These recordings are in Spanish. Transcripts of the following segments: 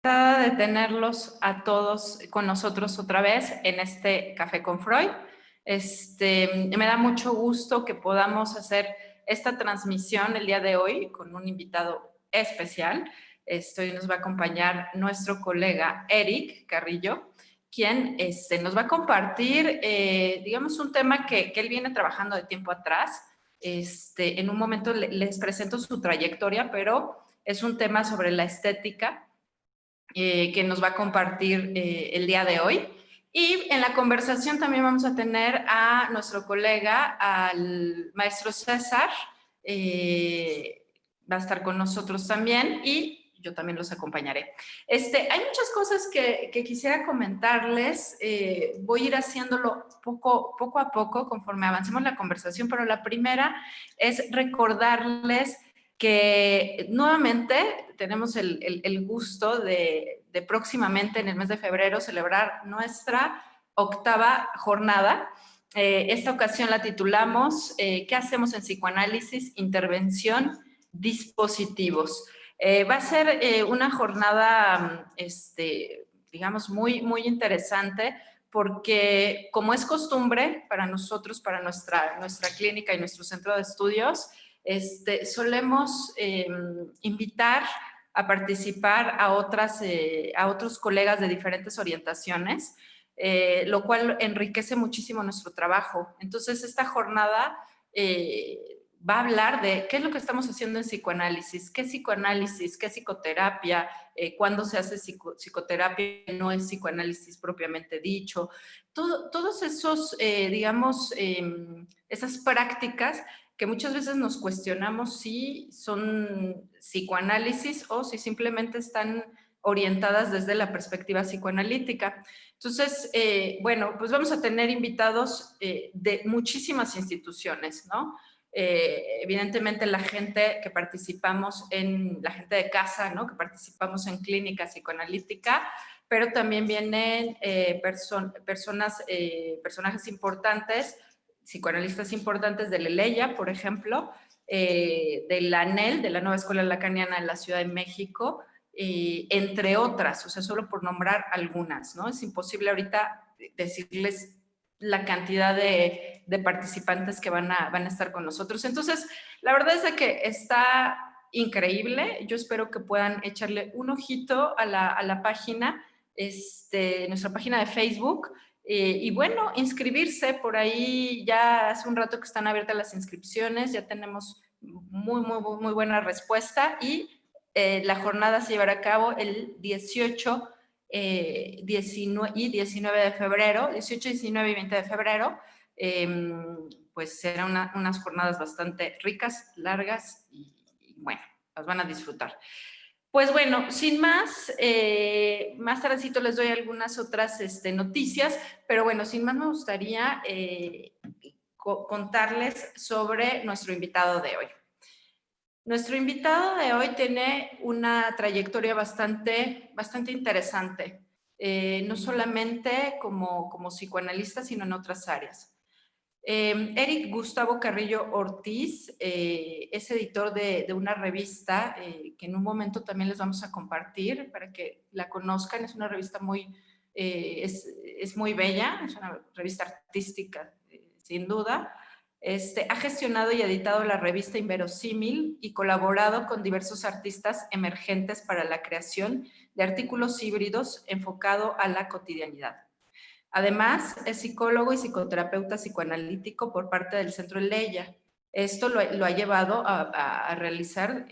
Encantada de tenerlos a todos con nosotros otra vez en este Café con Freud. Me da mucho gusto que podamos hacer esta transmisión el día de hoy con un invitado especial. Hoy nos va a acompañar nuestro colega Eric Carrillo, quien nos va a compartir, digamos, un tema que él viene trabajando de tiempo atrás. En un momento les presento su trayectoria, pero es un tema sobre la estética que nos va a compartir el día de hoy. Y en la conversación también vamos a tener a nuestro colega, al maestro César, va a estar con nosotros también y yo también los acompañaré. Hay muchas cosas que quisiera comentarles, voy a ir haciéndolo poco a poco conforme avancemos la conversación, pero la primera es recordarles que nuevamente tenemos el gusto de próximamente en el mes de febrero celebrar nuestra 8ª jornada. Esta ocasión la titulamos ¿qué hacemos en psicoanálisis? Intervención, dispositivos. Va a ser una jornada, digamos, muy interesante porque, como es costumbre para nosotros, para nuestra clínica y nuestro centro de estudios, solemos invitar a participar a otros colegas de diferentes orientaciones, lo cual enriquece muchísimo nuestro trabajo. Entonces, esta jornada va a hablar de qué es lo que estamos haciendo en psicoanálisis, qué psicoterapia, cuándo se hace psicoterapia, no es psicoanálisis propiamente dicho. Todos esos, digamos, esas prácticas que muchas veces nos cuestionamos si son psicoanálisis o si simplemente están orientadas desde la perspectiva psicoanalítica. Entonces, bueno, pues vamos a tener invitados de muchísimas instituciones, ¿no? Evidentemente la gente que participamos la gente de casa, ¿no? Que participamos en clínica psicoanalítica, pero también vienen personajes importantes, psicoanalistas importantes de Leleya, por ejemplo, de la ANEL, de la Nueva Escuela Lacaniana de la Ciudad de México, entre otras, o sea, solo por nombrar algunas, ¿no? Es imposible ahorita decirles la cantidad de participantes que van a estar con nosotros. Entonces, la verdad es que está increíble. Yo espero que puedan echarle un ojito a la página, nuestra página de Facebook. Y bueno, inscribirse por ahí, ya hace un rato que están abiertas las inscripciones, ya tenemos muy buena respuesta y la jornada se llevará a cabo el 18, 19 y 19 de febrero, 18, 19 y 20 de febrero. Pues serán unas jornadas bastante ricas, largas y bueno, las van a disfrutar. Pues bueno, sin más, más tardecito les doy algunas otras noticias, pero bueno, sin más me gustaría contarles sobre nuestro invitado de hoy. Nuestro invitado de hoy tiene una trayectoria bastante interesante, no solamente como psicoanalista, sino en otras áreas. Eric Gustavo Carrillo Ortiz es editor de una revista que en un momento también les vamos a compartir para que la conozcan. Es una revista es muy bella, es una revista artística, sin duda. Ha gestionado y editado la revista Inverosímil y colaborado con diversos artistas emergentes para la creación de artículos híbridos enfocado a la cotidianidad. Además, es psicólogo y psicoterapeuta psicoanalítico por parte del Centro Leleya. Esto lo ha llevado a realizar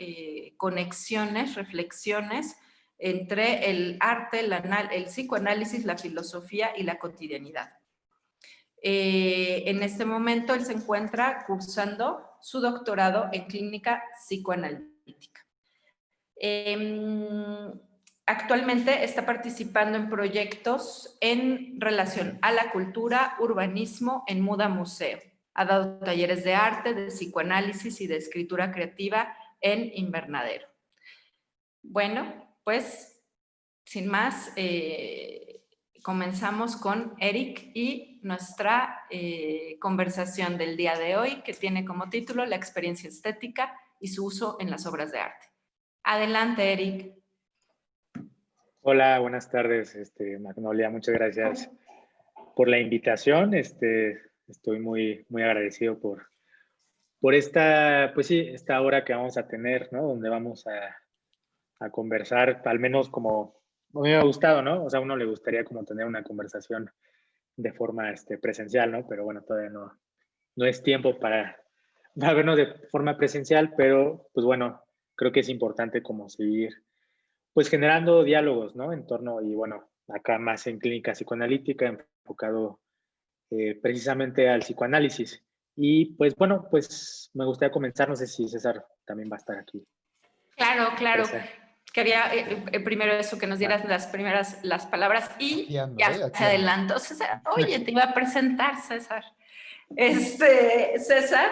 conexiones, reflexiones entre el arte, el psicoanálisis, la filosofía y la cotidianidad. En este momento, él se encuentra cursando su doctorado en clínica psicoanalítica. Actualmente está participando en proyectos en relación a la cultura, urbanismo en Muda Museo. Ha dado talleres de arte, de psicoanálisis y de escritura creativa en Invernadero. Bueno, pues, sin más, comenzamos con Eric y nuestra conversación del día de hoy, que tiene como título La experiencia estética y su uso en las obras de arte. Adelante, Eric. Hola, buenas tardes, Magnolia. Muchas gracias por la invitación. Estoy muy agradecido por esta, pues sí, esta hora que vamos a tener, ¿no? Donde vamos a conversar, al menos como a mí me ha gustado, ¿no? O sea, a uno le gustaría como tener una conversación de forma presencial, ¿no? Pero bueno, todavía no es tiempo para vernos de forma presencial, pero pues bueno, creo que es importante como seguir pues generando diálogos, ¿no? En torno, y bueno, acá más en clínica psicoanalítica, enfocado precisamente al psicoanálisis. Y pues bueno, pues me gustaría comenzar, no sé si César también va a estar aquí Claro, claro. presente. Quería primero eso, que nos Va. dieras las palabras y Aquí ando, ya aquí se ando. adelantó César. Oye, te iba a presentar, César. César,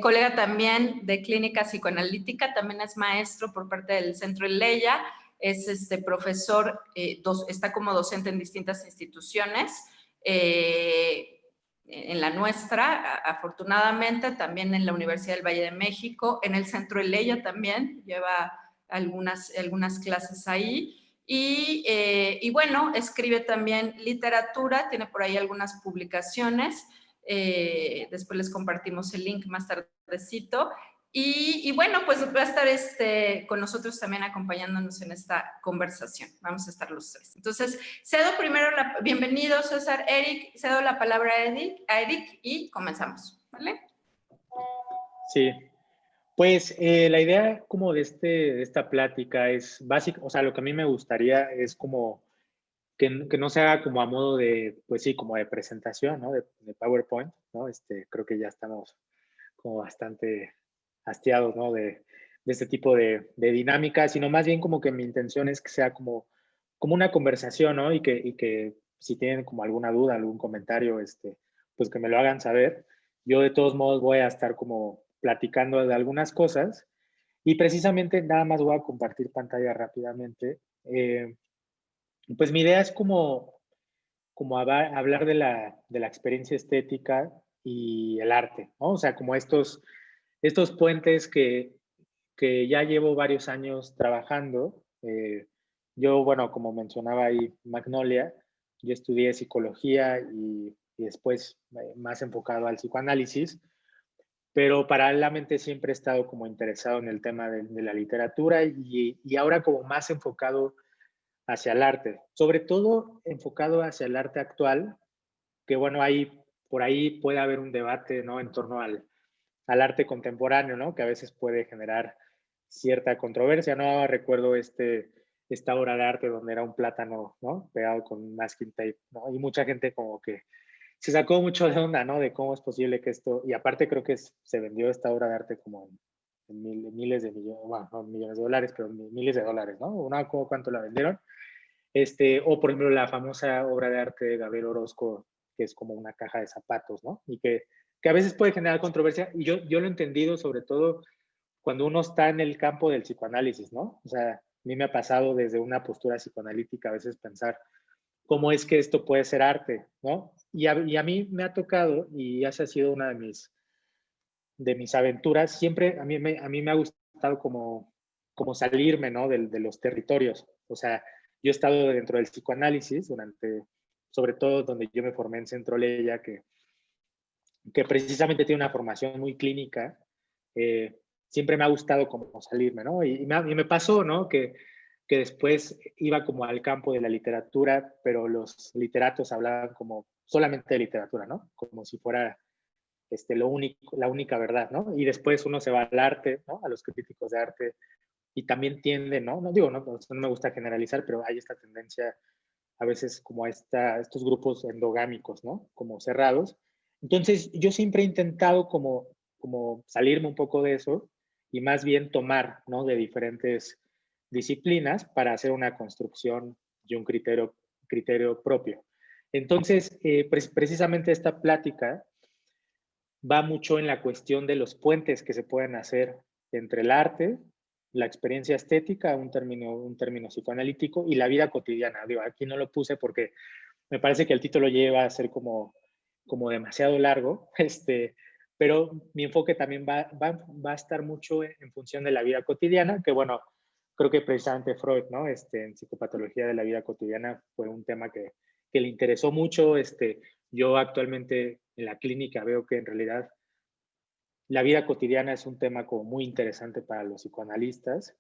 colega también de clínica psicoanalítica, también es maestro por parte del Centro Leia, es profesor, está como docente en distintas instituciones, en la nuestra, afortunadamente, también en la Universidad del Valle de México, en el Centro Leia también, lleva algunas clases ahí. Y bueno, escribe también literatura, tiene por ahí algunas publicaciones. Después les compartimos el link más tardecito. Y bueno, pues va a estar con nosotros también acompañándonos en esta conversación. Vamos a estar los tres. Entonces, cedo primero, bienvenido César, Eric, cedo la palabra a Eric y comenzamos, ¿vale? Sí, pues la idea como de esta plática es básica, o sea, lo que a mí me gustaría es como que no se haga como a modo de, pues sí, como de presentación, ¿no? De PowerPoint, ¿no? Creo que ya estamos como bastante hastiados, ¿no? De este tipo de dinámica, sino más bien como que mi intención es que sea como una conversación, ¿no? Y que si tienen como alguna duda, algún comentario, pues que me lo hagan saber. Yo de todos modos voy a estar como platicando de algunas cosas y precisamente nada más voy a compartir pantalla rápidamente. Pues mi idea es como hablar de la experiencia estética y el arte, ¿no? O sea, como estos puentes que ya llevo varios años trabajando. Yo, bueno, como mencionaba ahí Magnolia, yo estudié psicología y después más enfocado al psicoanálisis, pero paralelamente siempre he estado como interesado en el tema de la literatura y ahora como más enfocado hacia el arte, sobre todo enfocado hacia el arte actual, que bueno, por ahí puede haber un debate, ¿no? En torno al arte contemporáneo, ¿no? Que a veces puede generar cierta controversia, ¿no? Recuerdo esta obra de arte donde era un plátano, ¿no? Pegado con masking tape, ¿no? Y mucha gente como que se sacó mucho de onda, ¿no? De cómo es posible que esto, y aparte creo que se vendió esta obra de arte como en miles de millones, bueno, no millones de dólares, pero miles de dólares, ¿no? No me acuerdo cuánto la vendieron. O por ejemplo la famosa obra de arte de Gabriel Orozco, que es como una caja de zapatos, ¿no? Y que a veces puede generar controversia, y yo lo he entendido sobre todo cuando uno está en el campo del psicoanálisis, ¿no? O sea, a mí me ha pasado desde una postura psicoanalítica a veces pensar cómo es que esto puede ser arte, ¿no? Y a mí me ha tocado, y esa ha sido una de mis aventuras, siempre a mí me ha gustado como salirme, ¿no? De los territorios. O sea, yo he estado dentro del psicoanálisis sobre todo donde yo me formé en Centro Leya, que precisamente tiene una formación muy clínica. Siempre me ha gustado como salirme, ¿no? Y me pasó, ¿no? Que después iba como al campo de la literatura, pero los literatos hablaban como solamente de literatura, ¿no? Como si fuera la única verdad, ¿no? Y después uno se va al arte, ¿no? A los críticos de arte, y también tiende, ¿no? No digo, no me gusta generalizar, pero hay esta tendencia a veces como a estos grupos endogámicos, ¿no? Como cerrados. Entonces, yo siempre he intentado como salirme un poco de eso y más bien tomar, ¿no? De diferentes disciplinas para hacer una construcción y un criterio propio. Entonces, precisamente esta plática va mucho en la cuestión de los puentes que se pueden hacer entre el arte, la experiencia estética, un término psicoanalítico, y la vida cotidiana. Digo, aquí no lo puse porque me parece que el título lleva a ser como demasiado largo, pero mi enfoque también va a estar mucho en función de la vida cotidiana, que bueno, creo que precisamente Freud, ¿no? En psicopatología de la vida cotidiana fue un tema que le interesó mucho. Yo actualmente en la clínica veo que en realidad la vida cotidiana es un tema como muy interesante para los psicoanalistas.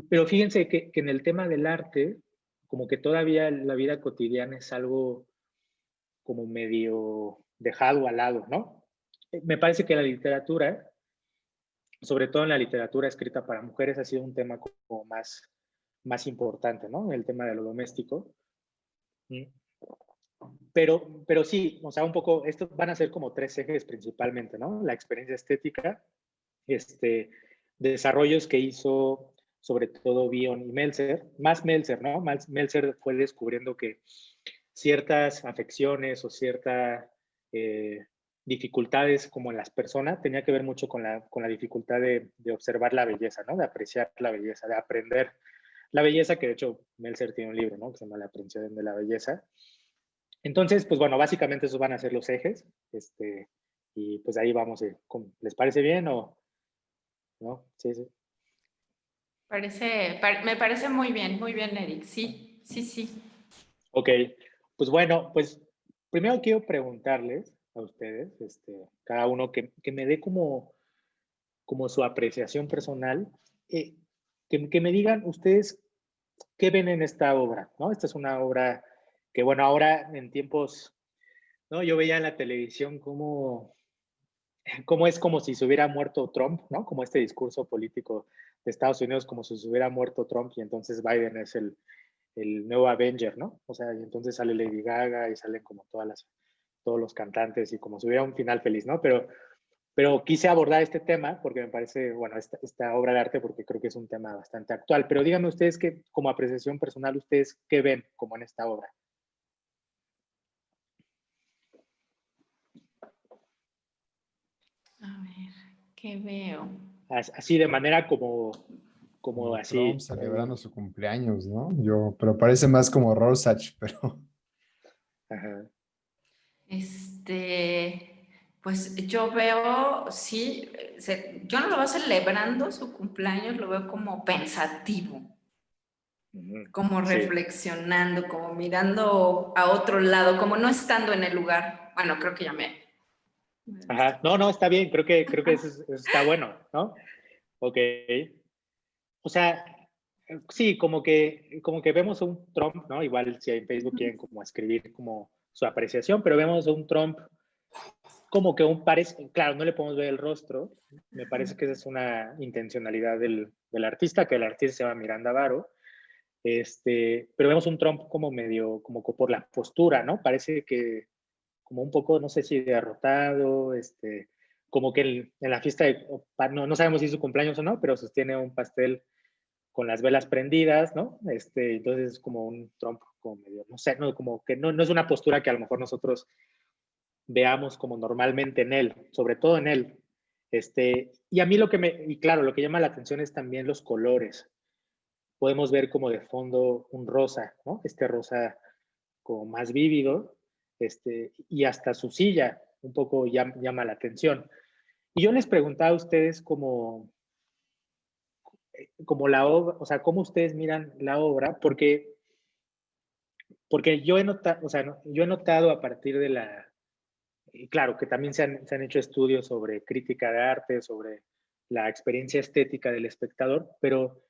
Pero fíjense que en el tema del arte, como que todavía la vida cotidiana es algo como medio dejado al lado, ¿no? Me parece que la literatura, sobre todo en la literatura escrita para mujeres, ha sido un tema como más importante, ¿no? El tema de lo doméstico. Mm. Pero sí, o sea, un poco, estos van a ser como tres ejes principalmente, ¿no? La experiencia estética, desarrollos que hizo sobre todo Bion y Meltzer, más Meltzer, ¿no? Meltzer fue descubriendo que ciertas afecciones o ciertas dificultades como en las personas tenía que ver mucho con la dificultad de observar la belleza, ¿no? De apreciar la belleza, de aprender la belleza, que de hecho Meltzer tiene un libro, ¿no? Que se llama La aprensión de la belleza. Entonces, pues bueno, básicamente esos van a ser los ejes, y pues ahí vamos, ¿les parece bien o no? Sí, sí. Me parece muy bien, Eric. Sí, sí, sí. Ok, pues bueno, pues primero quiero preguntarles a ustedes, cada uno que me dé como su apreciación personal, eh, que me digan ustedes qué ven en esta obra, ¿no? Esta es una obra que, bueno, ahora en tiempos, ¿no? Yo veía en la televisión cómo es como si se hubiera muerto Trump, ¿no? Como este discurso político de Estados Unidos, como si se hubiera muerto Trump y entonces Biden es el nuevo Avenger, ¿no? O sea, y entonces sale Lady Gaga y salen como todos los cantantes y como si hubiera un final feliz, ¿no? Pero quise abordar este tema porque me parece, bueno, esta obra de arte porque creo que es un tema bastante actual. Pero díganme ustedes que, como apreciación personal, ustedes qué ven como en esta obra. A ver, ¿qué veo? Así de manera como Como Trump así. celebrando su cumpleaños, ¿no? Pero parece más como Rorschach, pero Ajá. Pues yo veo, sí, yo no lo veo celebrando su cumpleaños, lo veo como pensativo, Ujú. como Sí. reflexionando, como mirando a otro lado, como no estando en el lugar. Bueno, creo que ya me diste. Ajá. No, está bien. Creo que eso está bueno, ¿no? Ok. O sea, sí, como que vemos a un Trump, ¿no? Igual si en Facebook quieren como escribir como su apreciación, pero vemos a un Trump como que parece, claro, no le podemos ver el rostro, me parece que esa es una intencionalidad del artista, que el artista se llama Miranda Varo, pero vemos un Trump como medio, como por la postura, ¿no? Parece que como un poco, no sé si derrotado, como que en la fiesta, no sabemos si es su cumpleaños o no, pero sostiene un pastel con las velas prendidas, ¿no? Entonces es como un Trump como medio, no sé, no, como que no es una postura que a lo mejor nosotros veamos como normalmente en él, sobre todo en él. Y a mí y claro, lo que llama la atención es también los colores. Podemos ver como de fondo un rosa, ¿no? Este rosa como más vívido, y hasta su silla un poco llama la atención. Y yo les preguntaba a ustedes como la obra, o sea, cómo ustedes miran la obra, porque yo he notado, o sea, yo he notado a partir de y claro, que también se han hecho estudios sobre crítica de arte, sobre la experiencia estética del espectador, pero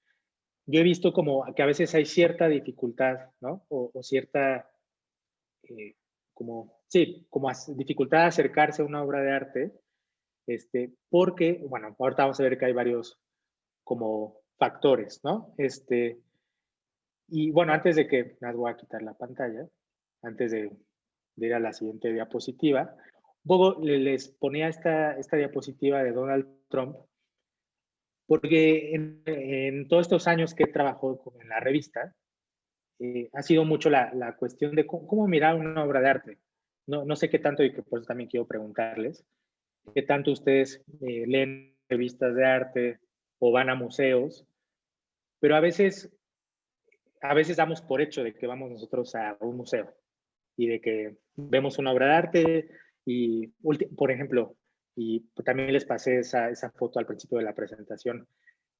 yo he visto como que a veces hay cierta dificultad, ¿no? O cierta, sí, como dificultad de acercarse a una obra de arte, porque, bueno, ahorita vamos a ver que hay varios como factores, ¿no? Y bueno, antes de que, las voy a quitar la pantalla, antes de ir a la siguiente diapositiva, un poco les ponía esta diapositiva de Donald Trump, porque en todos estos años que trabajó en la revista, ha sido mucho la cuestión de cómo mirar una obra de arte. No sé qué tanto, y que por eso también quiero preguntarles, qué tanto ustedes leen revistas de arte o van a museos, pero a veces damos por hecho de que vamos nosotros a un museo y de que vemos una obra de arte y, por ejemplo, y también les pasé esa foto al principio de la presentación,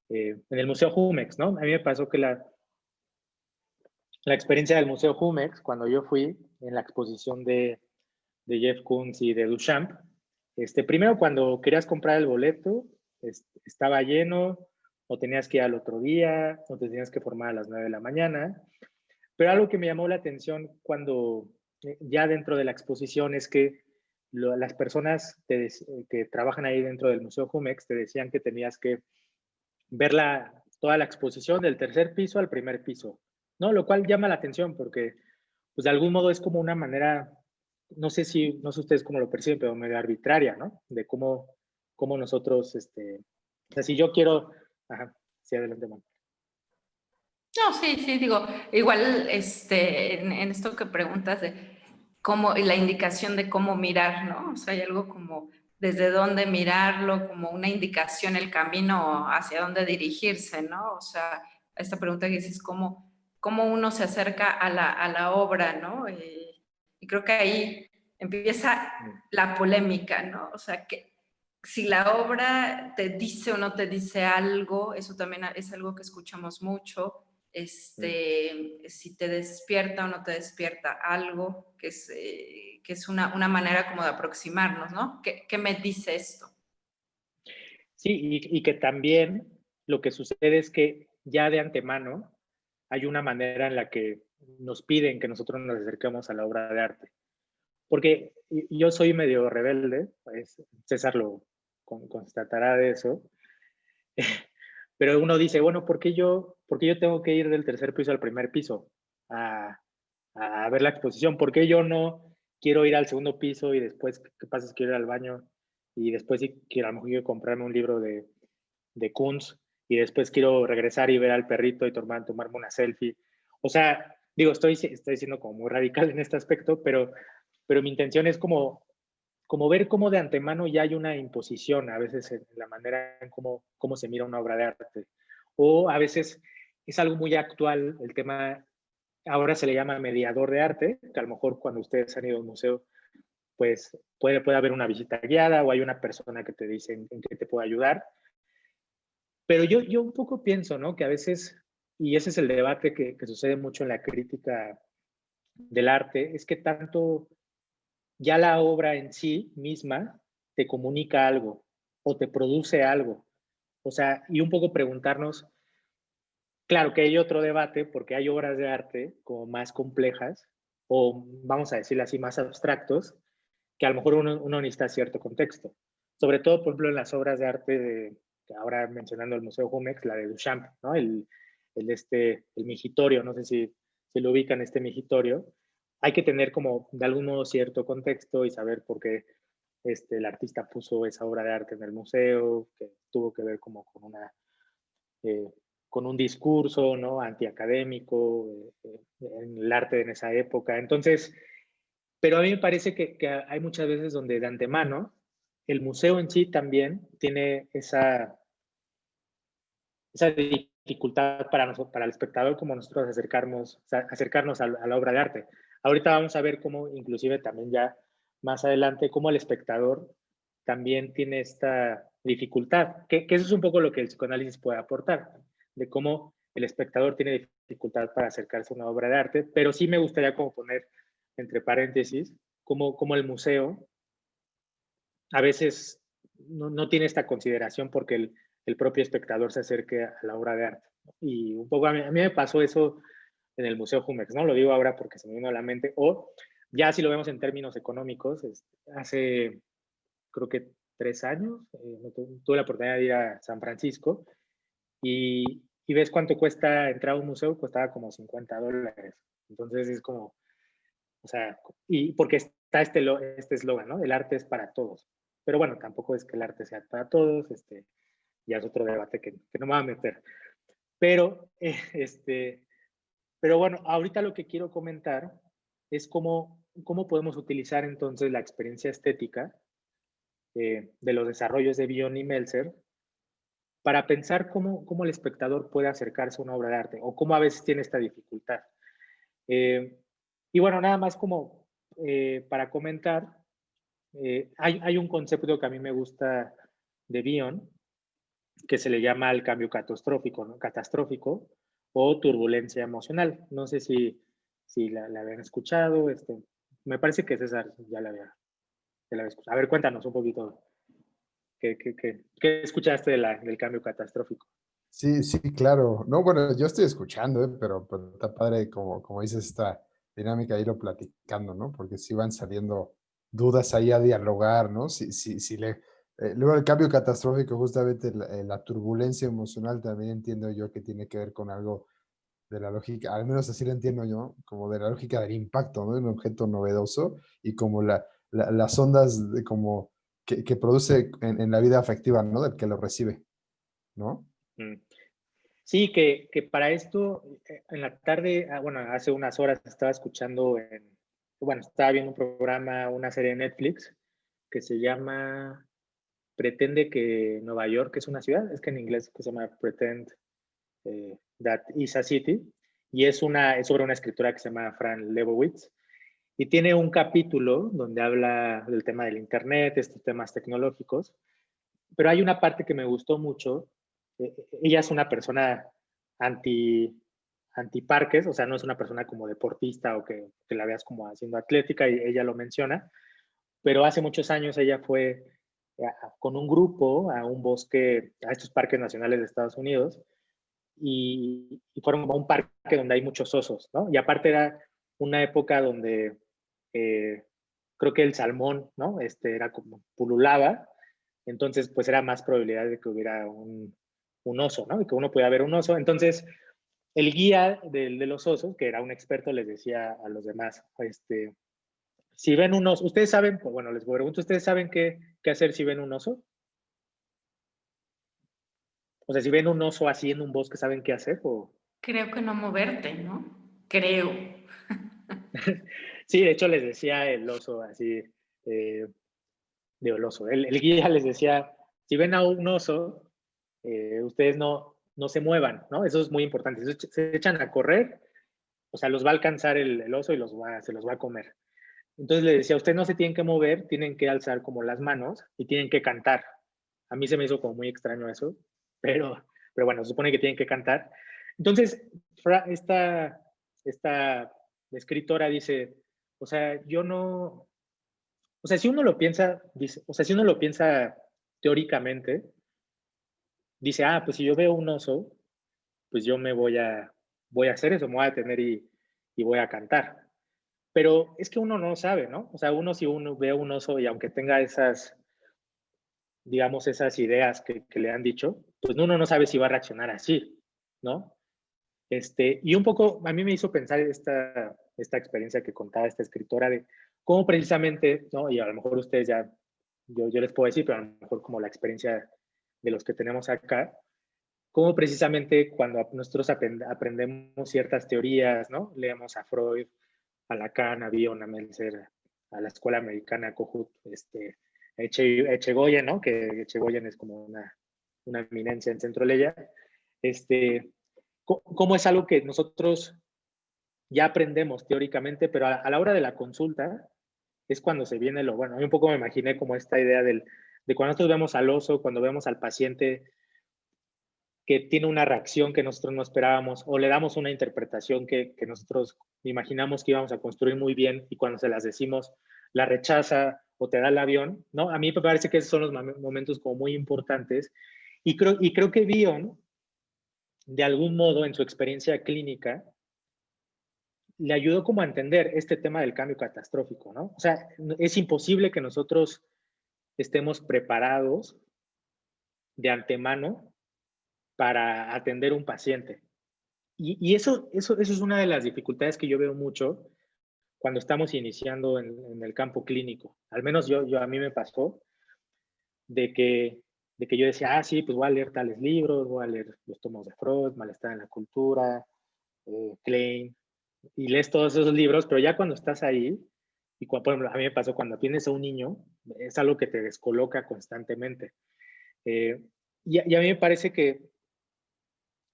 en el Museo Jumex, ¿no? A mí me pasó que la experiencia del Museo Jumex, cuando yo fui en la exposición de Jeff Koons y de Duchamp, primero cuando querías comprar el boleto, estaba lleno, o tenías que ir al otro día, o te tenías que formar a las 9 de la mañana. Pero algo que me llamó la atención cuando ya dentro de la exposición es que las personas que trabajan ahí dentro del Museo Jumex te decían que tenías que ver toda la exposición del tercer piso al primer piso, ¿no? Lo cual llama la atención porque, pues, de algún modo es como una manera, no sé ustedes cómo lo perciben, pero medio arbitraria, ¿no? De cómo nosotros, o sea, si yo quiero, ajá, sí, adelante, man. No, sí, sí, digo, igual en esto que preguntas de cómo, y la indicación de cómo mirar, ¿no? O sea, hay algo como desde dónde mirarlo, como una indicación, el camino hacia dónde dirigirse, ¿no? O sea, esta pregunta que dices, cómo uno se acerca a la obra, ¿no? Y creo que ahí empieza la polémica, ¿no? O sea, que si la obra te dice o no te dice algo, eso también es algo que escuchamos mucho, si te despierta o no te despierta algo, que es una manera como de aproximarnos, ¿no? ¿Qué me dice esto? Sí, y que también lo que sucede es que ya de antemano hay una manera en la que nos piden que nosotros nos acerquemos a la obra de arte. Porque yo soy medio rebelde, pues, César lo constatará de eso, pero uno dice, bueno, ¿por qué yo tengo que ir del tercer piso al primer piso a ver la exposición? ¿Por qué yo no quiero ir al segundo piso y después, qué pasa si quiero ir al baño y después si quiero, a lo mejor quiero comprarme un libro de Kunz y después quiero regresar y ver al perrito y tomarme una selfie? O sea, digo, estoy siendo como muy radical en este aspecto, pero mi intención es como ver cómo de antemano ya hay una imposición, a veces en la manera en cómo se mira una obra de arte. O a veces es algo muy actual, el tema, ahora se le llama mediador de arte, que a lo mejor cuando ustedes han ido a un museo, pues puede haber una visita guiada o hay una persona que te dice en qué te puede ayudar. Pero yo un poco pienso, ¿no? Que a veces, y ese es el debate que sucede mucho en la crítica del arte, es que tanto ya la obra en sí misma te comunica algo o te produce algo. O sea, y un poco preguntarnos, claro que hay otro debate porque hay obras de arte como más complejas o vamos a decirlo así, más abstractos, que a lo mejor uno necesita cierto contexto. Sobre todo, por ejemplo, en las obras de arte ahora mencionando el Museo Jumex, la de Duchamp, ¿no? El migitorio, no sé si lo ubican, este migitorio, hay que tener como de algún modo cierto contexto y saber por qué el artista puso esa obra de arte en el museo, que tuvo que ver como eh, con un discurso, ¿no? Antiacadémico, en el arte en esa época. Entonces, pero a mí me parece que hay muchas veces donde de antemano el museo en sí también tiene esa dificultad para el espectador como nosotros acercarnos a la obra de arte. Ahorita vamos a ver cómo, inclusive también ya más adelante, cómo el espectador también tiene esta dificultad, que eso es un poco lo que el psicoanálisis puede aportar, de cómo el espectador tiene dificultad para acercarse a una obra de arte, pero sí me gustaría como poner entre paréntesis, como el museo a veces no tiene esta consideración porque el propio espectador se acerque a la obra de arte. Y un poco a mí me pasó eso en el Museo Jumex, ¿no? Lo digo ahora porque se me vino a la mente. O ya si lo vemos en términos económicos, hace creo que 3 años tuve la oportunidad de ir a San Francisco y ves cuánto cuesta entrar a un museo, costaba como $50. Entonces es como, o sea, y porque está este eslogan, ¿no? El arte es para todos. Pero bueno, tampoco es que el arte sea para todos, ya es otro debate que no me va a meter. Pero, pero bueno, ahorita lo que quiero comentar es cómo podemos utilizar entonces la experiencia estética de los desarrollos de Bion y Meltzer para pensar cómo el espectador puede acercarse a una obra de arte o cómo a veces tiene esta dificultad. Y bueno, nada más como para comentar, hay un concepto que a mí me gusta de Bion, que se le llama el cambio catastrófico, ¿no? Catastrófico o turbulencia emocional. No sé si la habían escuchado. Me parece que César ya la había escuchado. A ver, cuéntanos un poquito. ¿Qué escuchaste del cambio catastrófico? Sí, sí, claro. No, bueno, yo estoy escuchando, pero está padre, como dices, esta dinámica de irlo platicando, ¿no? Porque sí van saliendo dudas ahí a dialogar, ¿no? Luego el cambio catastrófico, justamente la turbulencia emocional, también entiendo yo que tiene que ver con algo de la lógica, al menos así lo entiendo yo, como de la lógica del impacto, ¿no? De un objeto novedoso y como las ondas como que produce en la vida afectiva, ¿no? Del que lo recibe, ¿no? Mm. Sí, que para esto, en la tarde, bueno, hace unas horas estaba escuchando, bueno, estaba viendo un programa, una serie de Netflix que se llama Pretende que Nueva York es una ciudad, es que en inglés que se llama Pretend That is a City, y es sobre una escritora que se llama Fran Lebowitz, y tiene un capítulo donde habla del tema del Internet, estos temas tecnológicos, pero hay una parte que me gustó mucho. Ella es una persona anti, anti-parques, o sea, no es una persona como deportista o que la veas como haciendo atlética, y ella lo menciona, pero hace muchos años ella fue con un grupo a un bosque, a estos parques nacionales de Estados Unidos, y fueron como a un parque donde hay muchos osos, ¿no? Y aparte era una época donde eh, creo que el salmón, ¿no? Era como pululaba, entonces pues era más probabilidad de que hubiera un oso, ¿no? Y que uno pudiera ver un oso. Entonces el guía de los osos, que era un experto, les decía a los demás, si ven un oso, ustedes saben, pues, bueno, les pregunto, ¿ustedes saben qué hacer si ven un oso? O sea, si ven un oso así en un bosque, ¿saben qué hacer? O... Creo que no moverte, ¿no? Creo. Sí, de hecho les decía el oso así, el oso, el guía les decía, si ven a un oso, ustedes no se muevan, ¿no? Eso es muy importante. Si se echan a correr, o sea, los va a alcanzar el oso y se los va a comer. Entonces le decía, ustedes no se tienen que mover, tienen que alzar como las manos y tienen que cantar. A mí se me hizo como muy extraño eso, pero bueno, se supone que tienen que cantar. Entonces, esta escritora dice, o sea, yo no, o sea, si uno lo piensa, dice, o sea, si uno lo piensa teóricamente, dice, pues si yo veo un oso, pues yo voy a hacer eso, me voy a detener y voy a cantar. Pero es que uno no sabe, ¿no? O sea, si uno ve un oso y aunque tenga digamos, esas ideas que le han dicho, pues uno no sabe si va a reaccionar así, ¿no? Y un poco, a mí me hizo pensar esta experiencia que contaba esta escritora de cómo precisamente, ¿no? Y a lo mejor ustedes ya, yo les puedo decir, pero a lo mejor como la experiencia de los que tenemos acá, cómo precisamente cuando nosotros aprendemos ciertas teorías, ¿no? Leemos a Freud, a Lacan, a Bion, a Meltzer, a la escuela americana, Kohut, Echegoyen, ¿no? Que Echegoyen es como una eminencia en Centroleya. Cómo es algo que nosotros ya aprendemos teóricamente, pero a la hora de la consulta es cuando se viene lo bueno. A mí un poco me imaginé como esta idea de cuando nosotros vemos al oso, cuando vemos al paciente que tiene una reacción que nosotros no esperábamos o le damos una interpretación que nosotros imaginamos que íbamos a construir muy bien y cuando se las decimos la rechaza o te da el avión, ¿no? A mí me parece que esos son los momentos como muy importantes y creo que Bion, de algún modo en su experiencia clínica, le ayudó como a entender este tema del cambio catastrófico, ¿no? O sea, es imposible que nosotros estemos preparados de antemano para atender un paciente. Y eso es una de las dificultades que yo veo mucho cuando estamos iniciando en el campo clínico. Al menos a mí me pasó de que yo decía, sí, pues voy a leer tales libros, voy a leer los tomos de Freud, Malestar en la cultura, Klein, y lees todos esos libros, pero ya cuando estás ahí, y por ejemplo, a mí me pasó cuando tienes a un niño, es algo que te descoloca constantemente. Eh, y a mí me parece que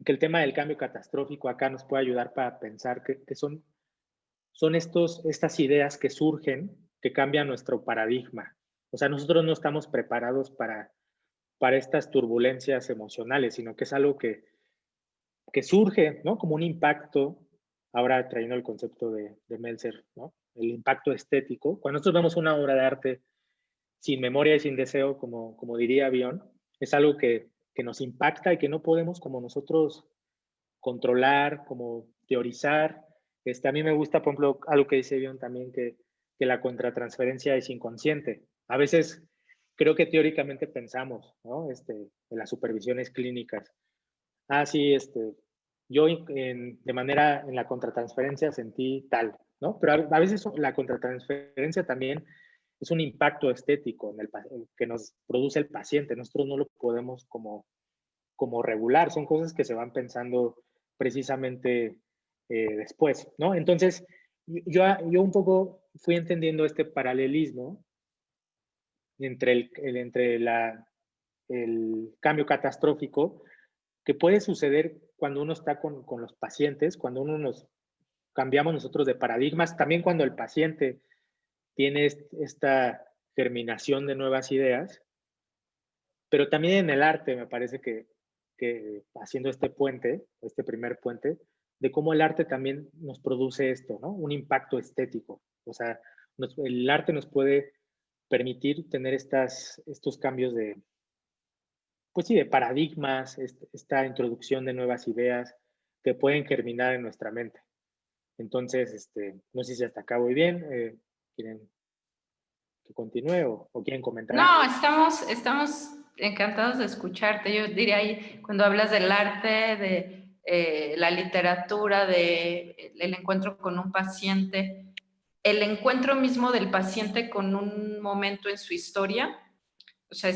el tema del cambio catastrófico acá nos puede ayudar para pensar que son estas ideas que surgen, que cambian nuestro paradigma. O sea, nosotros no estamos preparados para estas turbulencias emocionales, sino que es algo que surge, ¿no? Como un impacto, ahora trayendo el concepto de Meltzer, ¿no? El impacto estético. Cuando nosotros vemos una obra de arte sin memoria y sin deseo, como diría Bion, es algo que nos impacta y que no podemos como nosotros controlar, como teorizar. A mí me gusta, por ejemplo, algo que dice Bion también, que la contratransferencia es inconsciente. A veces creo que teóricamente pensamos, ¿no? En las supervisiones clínicas. Ah, sí, yo de manera en la contratransferencia sentí tal, ¿no? Pero a veces la contratransferencia también es un impacto estético que nos produce el paciente. Nosotros no lo podemos como regular, son cosas que se van pensando precisamente después, ¿no? Entonces, yo un poco fui entendiendo este paralelismo entre el cambio catastrófico que puede suceder cuando uno está con los pacientes, cuando uno nos cambiamos nosotros de paradigmas, también cuando el paciente tiene esta germinación de nuevas ideas, pero también en el arte me parece que haciendo este primer puente, de cómo el arte también nos produce esto, ¿no? Un impacto estético. O sea, el arte nos puede permitir tener estos cambios pues sí, de paradigmas, esta introducción de nuevas ideas que pueden germinar en nuestra mente. Entonces, no sé si hasta acá voy bien, quieren que continúe o quieren comentar algo. No, estamos encantados de escucharte. Yo diría ahí, cuando hablas del arte, de la literatura, de el encuentro con un paciente, el encuentro mismo del paciente con un momento en su historia, o sea,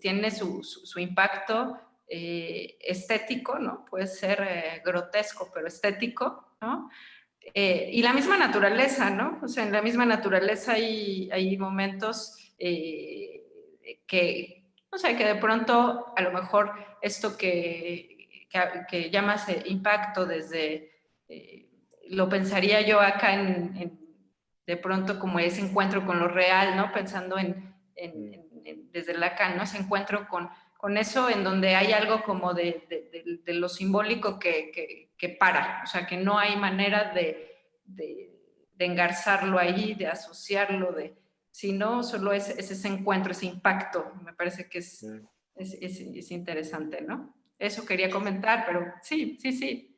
tiene su impacto estético, ¿no? Puede ser grotesco, pero estético, ¿no? Y la misma naturaleza, ¿no? O sea, en la misma naturaleza hay momentos que, o sea, que de pronto a lo mejor esto que llamas impacto desde, lo pensaría yo acá de pronto como ese encuentro con lo real, ¿no? Pensando desde Lacan, ¿no? Ese encuentro con eso en donde hay algo como de lo simbólico que para, o sea, que no hay manera de engarzarlo ahí, de asociarlo, sino solo es ese encuentro, ese impacto, me parece que es interesante, ¿no? Eso quería comentar, pero sí. Sí, sí.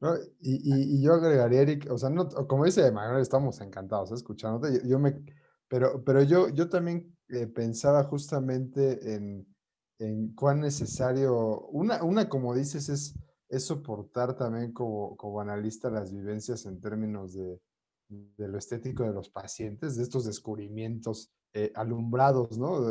¿No? Y yo agregaría, Eric, o sea, no, como dice Manuel, estamos encantados escuchándote. Pero yo también pensaba justamente en cuán necesario, como dices, es soportar también como analista las vivencias en términos de lo estético de los pacientes, de estos descubrimientos alumbrados, ¿no?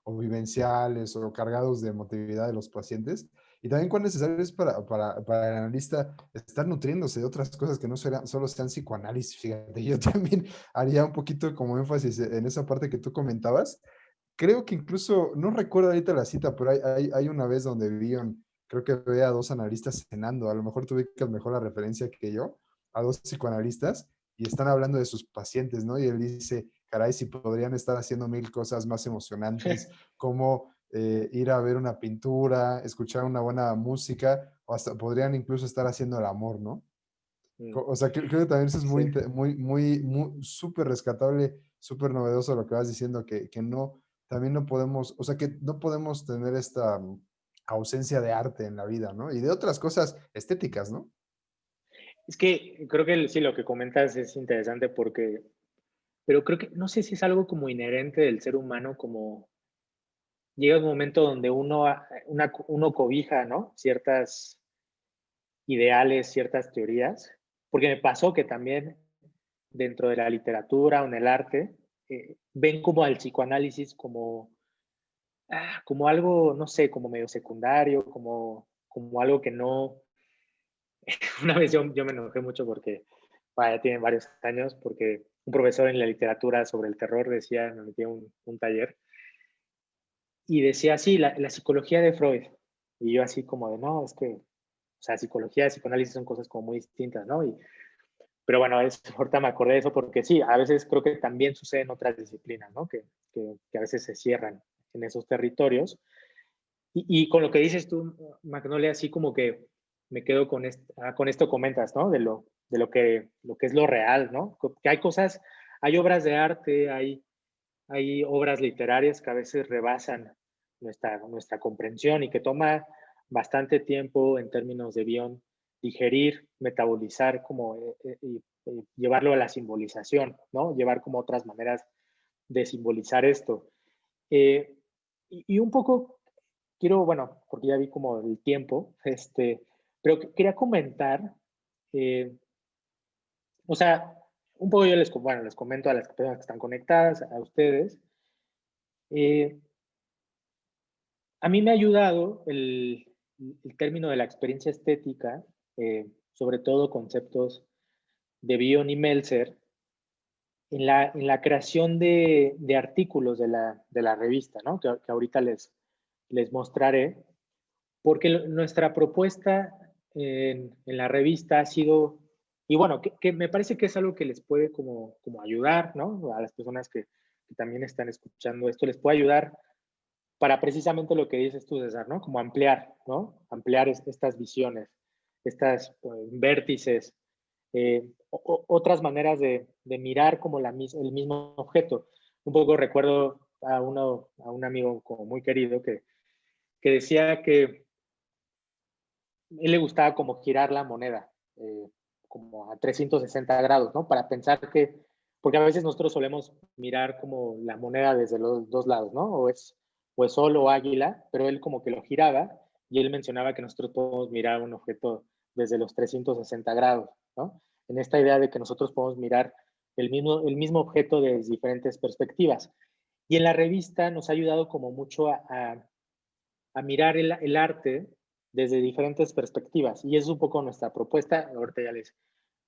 O vivenciales o cargados de emotividad de los pacientes. Y también cuán necesario es para el analista estar nutriéndose de otras cosas que no solo sean psicoanálisis. Fíjate, yo también haría un poquito como énfasis en esa parte que tú comentabas. Creo que incluso, no recuerdo ahorita la cita, pero hay una vez donde creo que ve a dos analistas cenando, a lo mejor tú ubicas mejor la referencia que yo, a dos psicoanalistas, y están hablando de sus pacientes, ¿no? Y él dice, caray, si podrían estar haciendo mil cosas más emocionantes, como ir a ver una pintura, escuchar una buena música, o hasta podrían incluso estar haciendo el amor, ¿no? O sea, creo que también eso es Sí. muy súper rescatable, súper novedoso lo que vas diciendo, que no, también no podemos, o sea, que no podemos tener esta ausencia de arte en la vida, ¿no? Y de otras cosas estéticas, ¿no? Es que creo que sí, lo que comentas es interesante pero creo que, no sé si es algo como inherente del ser humano, como llega un momento donde uno cobija, ¿no? Ciertas ideales, ciertas teorías, porque me pasó que también dentro de la literatura o en el arte, ven como al psicoanálisis como algo, no sé, como medio secundario, como algo que no. Una vez yo me enojé mucho porque, ya tienen varios años, porque un profesor en la literatura sobre el terror me metía un taller, y decía así, la psicología de Freud. Y yo así como de, no, es que, o sea, psicología y psicoanálisis son cosas como muy distintas, ¿no? pero bueno, ahorita me acordé de eso porque sí, a veces creo que también sucede en otras disciplinas, ¿no? Que a veces se cierran en esos territorios. Y con lo que dices tú, Magnolia, así como que me quedo con esto comentas, ¿no? Lo que es lo real, ¿no? Que hay cosas, hay obras de arte, hay obras literarias que a veces rebasan nuestra comprensión y que toma bastante tiempo en términos de guión digerir, metabolizar como, y llevarlo a la simbolización, ¿no? Llevar como otras maneras de simbolizar esto. Y un poco quiero, bueno, porque ya vi como el tiempo, pero quería comentar, eh, o sea, un poco yo bueno, les comento a las personas que están conectadas, a ustedes. eh, a mí me ha ayudado el término de la experiencia estética, sobre todo conceptos de Bion y Meltzer, en la creación de artículos de la revista, ¿no? Que ahorita les mostraré. Porque nuestra propuesta en la revista ha sido, y bueno, que me parece que es algo que les puede como ayudar, ¿no? A las personas que también están escuchando esto, les puede ayudar para precisamente lo que dices tú, César, ¿no? Como ampliar, ¿no? Ampliar estas visiones, estas vértices, otras maneras de mirar como el mismo objeto. Un poco recuerdo a un amigo como muy querido que decía que él le gustaba como girar la moneda, como a 360 grados, ¿no? Para pensar porque a veces nosotros solemos mirar como la moneda desde los dos lados, ¿no? O es sol o águila, pero él como que lo giraba y él mencionaba que nosotros podemos mirar un objeto desde los 360 grados, ¿no? En esta idea de que nosotros podemos mirar el mismo objeto desde diferentes perspectivas. Y en la revista nos ha ayudado como mucho a mirar el arte desde diferentes perspectivas. Y es un poco nuestra propuesta. Ahorita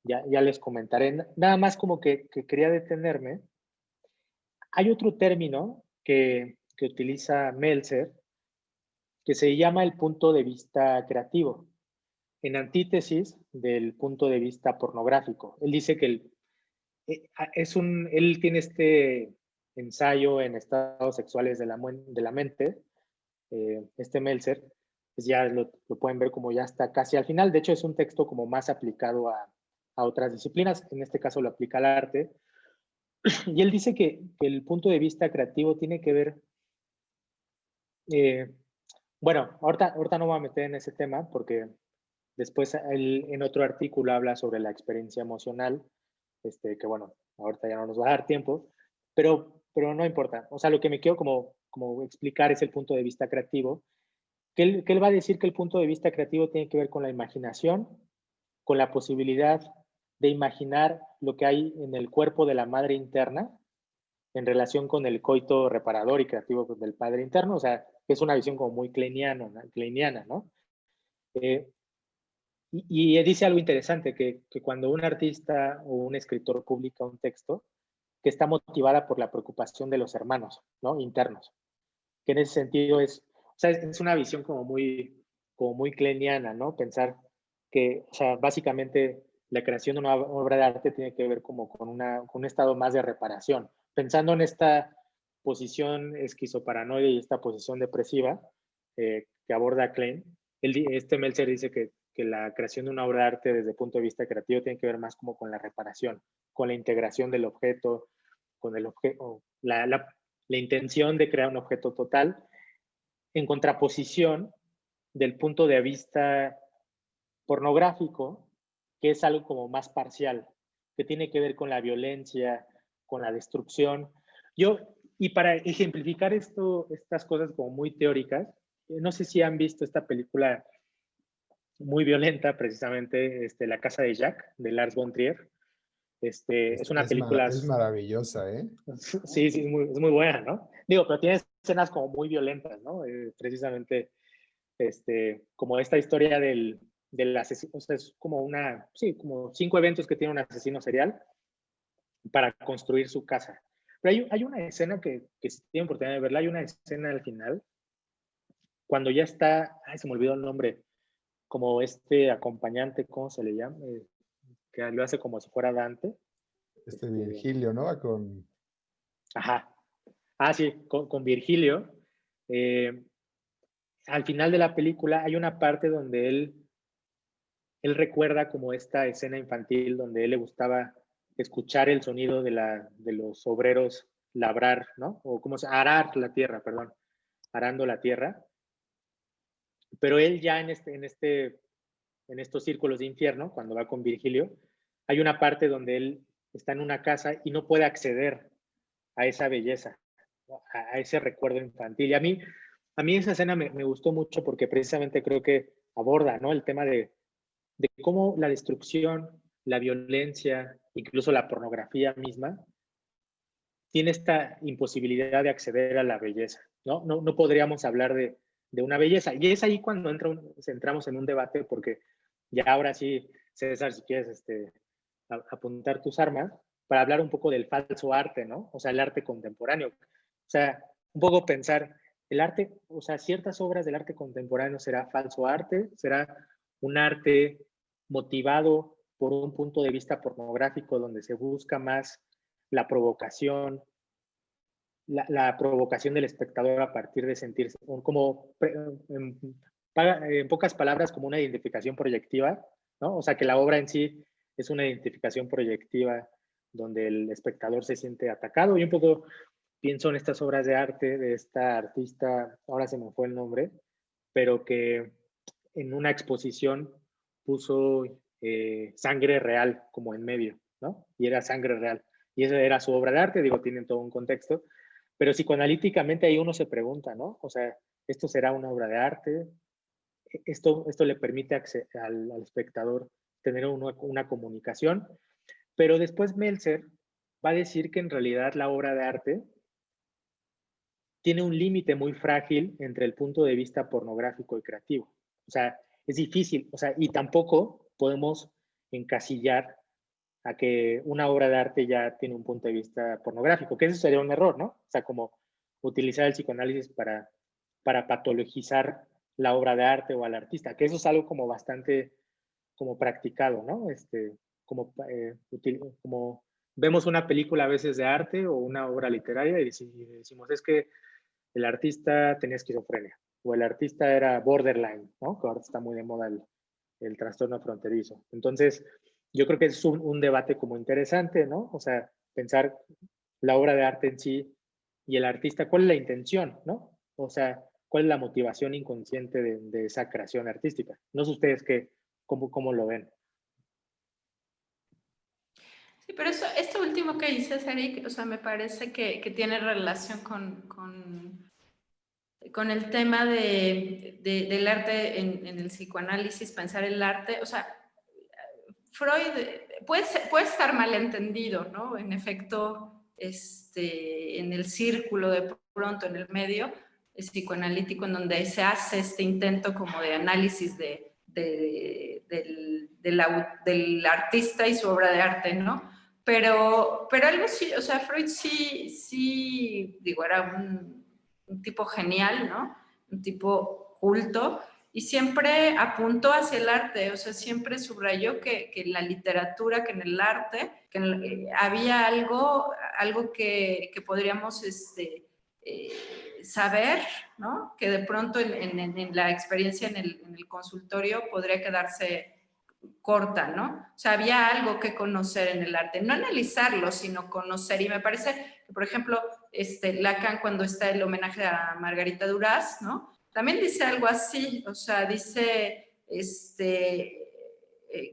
ya les comentaré. Nada más como que quería detenerme. Hay otro término que utiliza Meltzer que se llama el punto de vista creativo, en antítesis del punto de vista pornográfico. Él dice que él tiene este ensayo en estados sexuales de la mente, este Meltzer, pues ya lo pueden ver como ya está casi al final. De hecho, es un texto como más aplicado a otras disciplinas. En este caso lo aplica al arte. Y él dice que el punto de vista creativo tiene que ver, eh, bueno, ahorita no voy a meter en ese tema porque después él en otro artículo habla sobre la experiencia emocional, que bueno, ahorita ya no nos va a dar tiempo, pero no importa. O sea, lo que me quiero como explicar es el punto de vista creativo, que él va a decir que el punto de vista creativo tiene que ver con la imaginación, con la posibilidad de imaginar lo que hay en el cuerpo de la madre interna en relación con el coito reparador y creativo del padre interno. O sea, es una visión como muy kleiniana, ¿no? Eh, y dice algo interesante, que cuando un artista o un escritor publica un texto, que está motivada por la preocupación de los hermanos, ¿no? Internos. Que en ese sentido o sea, es una visión como muy kleiniana, ¿no? Pensar que, o sea, básicamente la creación de una obra de arte tiene que ver como con un estado más de reparación. Pensando en esta posición esquizoparanoide y esta posición depresiva que aborda Klein, Meltzer dice que la creación de una obra de arte desde el punto de vista creativo tiene que ver más como con la reparación, con la integración del objeto, con el objeto, la intención de crear un objeto total, en contraposición del punto de vista pornográfico, que es algo como más parcial, que tiene que ver con la violencia, con la destrucción. Y para ejemplificar estas cosas como muy teóricas, no sé si han visto esta película muy violenta, precisamente, La casa de Jack, de Lars von Trier. Es una película. Es maravillosa, ¿eh? Sí, sí, es muy buena, ¿no? Digo, pero tiene escenas como muy violentas, ¿no? Precisamente, como esta historia del asesino, o sea, es como sí, como 5 eventos que tiene un asesino serial para construir su casa. Pero hay una escena que si tienen oportunidad de verla, hay una escena al final, cuando ya está, ay, se me olvidó el nombre, como este acompañante, ¿cómo se le llama? que lo hace como si fuera Dante. Virgilio, ¿no? Ajá. Ah, sí, con Virgilio. Al final de la película hay una parte donde él recuerda como esta escena infantil donde a él le gustaba escuchar el sonido de los obreros labrar, ¿no? O como se arar la tierra, perdón, arando la tierra. Pero él ya en estos círculos de infierno, cuando va con Virgilio, hay una parte donde él está en una casa y no puede acceder a esa belleza, a ese recuerdo infantil. Y a mí esa escena me gustó mucho porque precisamente creo que aborda, ¿no?, el tema de cómo la destrucción, la violencia, incluso la pornografía misma, tiene esta imposibilidad de acceder a la belleza, ¿no? No podríamos hablar de una belleza. Y es ahí cuando entramos en un debate, porque ya ahora sí, César, si quieres apuntar tus armas, para hablar un poco del falso arte, ¿no? O sea, el arte contemporáneo. O sea, un poco pensar, el arte, o sea, ciertas obras del arte contemporáneo será falso arte, será un arte motivado por un punto de vista pornográfico donde se busca más la provocación, la provocación del espectador a partir de sentirse como, en pocas palabras, como una identificación proyectiva, ¿no? O sea, que la obra en sí es una identificación proyectiva donde el espectador se siente atacado. Y un poco pienso en estas obras de arte de esta artista, ahora se me fue el nombre, pero que en una exposición puso sangre real como en medio, ¿no? Y era sangre real. Y esa era su obra de arte, digo, tienen todo un contexto, pero psicoanalíticamente ahí uno se pregunta, ¿no? O sea, ¿esto será una obra de arte? ¿Esto le permite al espectador tener una comunicación? Pero después Meltzer va a decir que en realidad la obra de arte tiene un límite muy frágil entre el punto de vista pornográfico y creativo. O sea, es difícil, o sea, y tampoco podemos encasillar a que una obra de arte ya tiene un punto de vista pornográfico, que eso sería un error, ¿no? O sea, como utilizar el psicoanálisis para patologizar la obra de arte o al artista, que eso es algo como bastante como practicado, ¿no? Como vemos una película a veces de arte o una obra literaria y decimos, es que el artista tenía esquizofrenia o el artista era borderline, ¿no? Que ahora está muy de moda el trastorno fronterizo. Entonces, yo creo que es un debate como interesante, ¿no? O sea, pensar la obra de arte en sí y el artista, ¿cuál es la intención, ¿no? O sea, ¿cuál es la motivación inconsciente de esa creación artística? No sé ustedes cómo lo ven. Sí, pero esto último que dices, Eric, o sea, me parece que tiene relación con el tema del arte en el psicoanálisis, pensar el arte, o sea, Freud puede estar mal entendido, ¿no? En efecto, en el círculo de pronto, en el medio psicoanalítico, en donde se hace este intento como de análisis del artista y su obra de arte, ¿no? Pero algo sí, o sea, Freud sí, digo, era un tipo genial, ¿no? Un tipo culto, y siempre apuntó hacia el arte, o sea, siempre subrayó que en la literatura, que en el arte, había algo que podríamos saber, ¿no? Que de pronto en la experiencia en el consultorio podría quedarse corta, ¿no? O sea, había algo que conocer en el arte, no analizarlo, sino conocer. Y me parece que, por ejemplo, Lacan, cuando está el homenaje a Margarita Duras, ¿no? También dice algo así, o sea, dice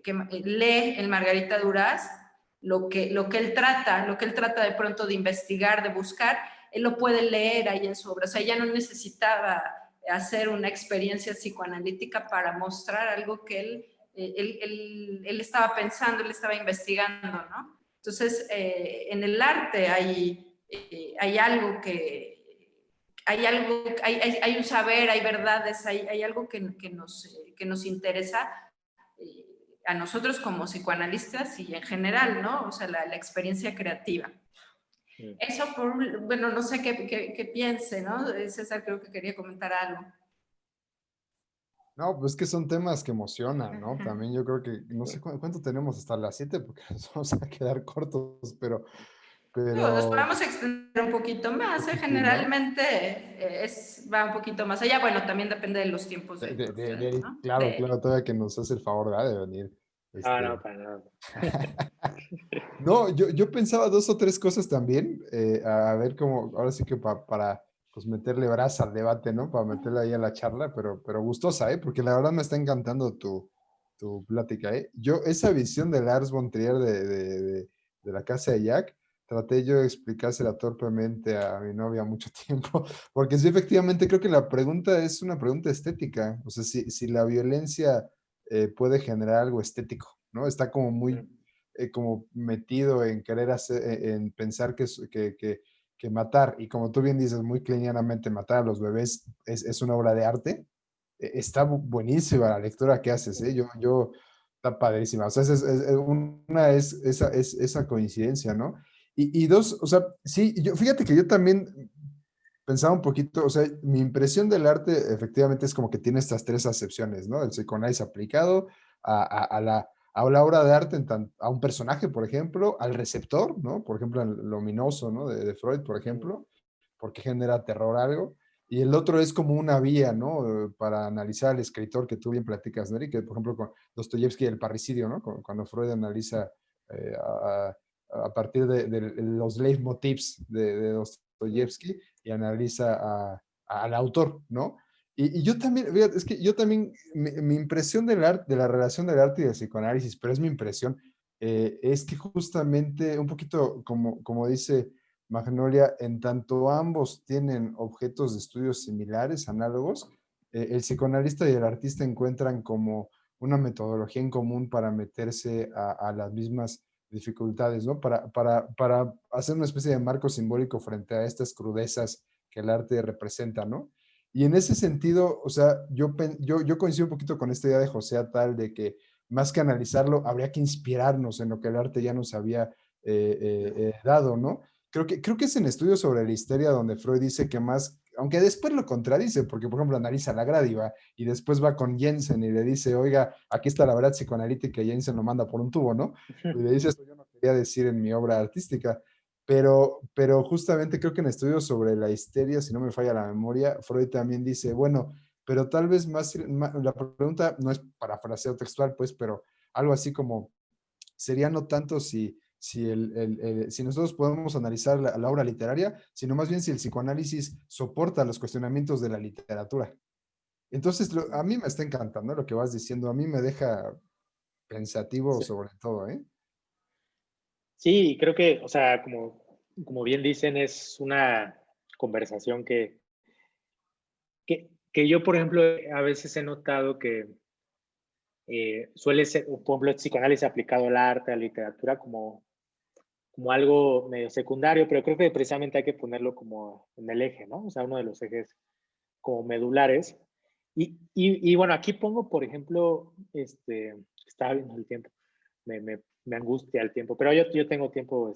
que lee en Margarita Duras lo que él trata de pronto de investigar, de buscar, él lo puede leer ahí en su obra. O sea, ya no necesitaba hacer una experiencia psicoanalítica para mostrar algo que él estaba pensando, él estaba investigando, ¿no? Entonces, en el arte hay algo hay un saber, hay verdades, hay algo que nos interesa a nosotros como psicoanalistas y en general, ¿no? O sea, la experiencia creativa. Eso bueno, no sé qué piense, ¿no? César creo que quería comentar algo. No, pues que son temas que emocionan, ¿no? También yo creo que, no sé cuánto tenemos hasta las 7 porque nos vamos a quedar cortos, Digo, nos pero, podemos extender un poquito más, ¿eh? poquitín, ¿no? Generalmente va un poquito más allá. Bueno, también depende de los tiempos de ustedes, Eric, ¿no? claro, claro, todavía que nos hace el favor, ¿verdad? De venir. Ah, Este, no, para nada. No, yo pensaba dos o tres cosas también, a ver cómo, ahora sí que para pues meterle brasa al debate, ¿no? Para meterle ahí a la charla, pero gustosa, ¿eh? Porque la verdad me está encantando tu plática, ¿eh? Yo, esa visión de Lars von Trier de la casa de Jack, traté yo de explicársela torpemente a mi novia mucho tiempo, porque sí, efectivamente creo que la pregunta es una pregunta estética, o sea, si la violencia puede generar algo estético, ¿no? Está como muy como metido en querer hacer, en pensar que matar, y como tú bien dices, muy clinianamente matar a los bebés es una obra de arte. Está buenísima la lectura que haces, ¿eh? Está padrísima. O sea, una es esa coincidencia, ¿no? Y dos, o sea, sí, fíjate que yo también pensaba un poquito, o sea, mi impresión del arte efectivamente es como que tiene estas tres acepciones, ¿no? El psicoanálisis aplicado a la obra de arte, a un personaje, por ejemplo, al receptor, ¿no? Por ejemplo, el luminoso, ¿no? De Freud, por ejemplo, porque genera terror algo. Y el otro es como una vía, ¿no? Para analizar al escritor que tú bien platicas, ¿no? Y que, por ejemplo, con Dostoyevsky, el parricidio, ¿no? Cuando Freud analiza eh, a, a partir de los leitmotivs de Dostoyevsky y analiza al autor, ¿no? Y yo también, fíjate, es que yo también, mi impresión del arte, de la relación del arte y del psicoanálisis, pero es mi impresión, es que justamente un poquito como dice Magnolia, en tanto ambos tienen objetos de estudios similares, análogos, el psicoanalista y el artista encuentran como una metodología en común para meterse a las mismas dificultades, ¿no? Para hacer una especie de marco simbólico frente a estas crudezas que el arte representa, ¿no? Y en ese sentido, o sea, yo coincido un poquito con esta idea de José Atal de que más que analizarlo, habría que inspirarnos en lo que el arte ya nos había dado, ¿no? Creo que es en estudios sobre la histeria donde Freud dice que más, aunque después lo contradice, porque por ejemplo analiza la Gradiva y después va con Jensen y le dice, oiga, aquí está la verdad psicoanalítica y Jensen lo manda por un tubo, ¿no? Y le dice, esto yo no quería decir en mi obra artística, pero justamente creo que en estudios sobre la histeria, si no me falla la memoria, Freud también dice, bueno, pero tal vez la pregunta no es parafraseo textual, pues, pero algo así como, sería no tanto si nosotros podemos analizar la obra literaria, sino más bien si el psicoanálisis soporta los cuestionamientos de la literatura. Entonces, a mí me está encantando lo que vas diciendo, a mí me deja pensativo Sí, sobre todo, ¿eh? sí, creo que, o sea, como bien dicen, es una conversación que yo, por ejemplo, a veces he notado que suele ser, por ejemplo, el psicoanálisis aplicado al arte, a la literatura, como algo medio secundario, pero creo que precisamente hay que ponerlo como en el eje, ¿no? O sea, uno de los ejes como medulares. Y bueno, aquí pongo, por ejemplo, estaba viendo el tiempo, me angustia el tiempo, pero yo tengo tiempo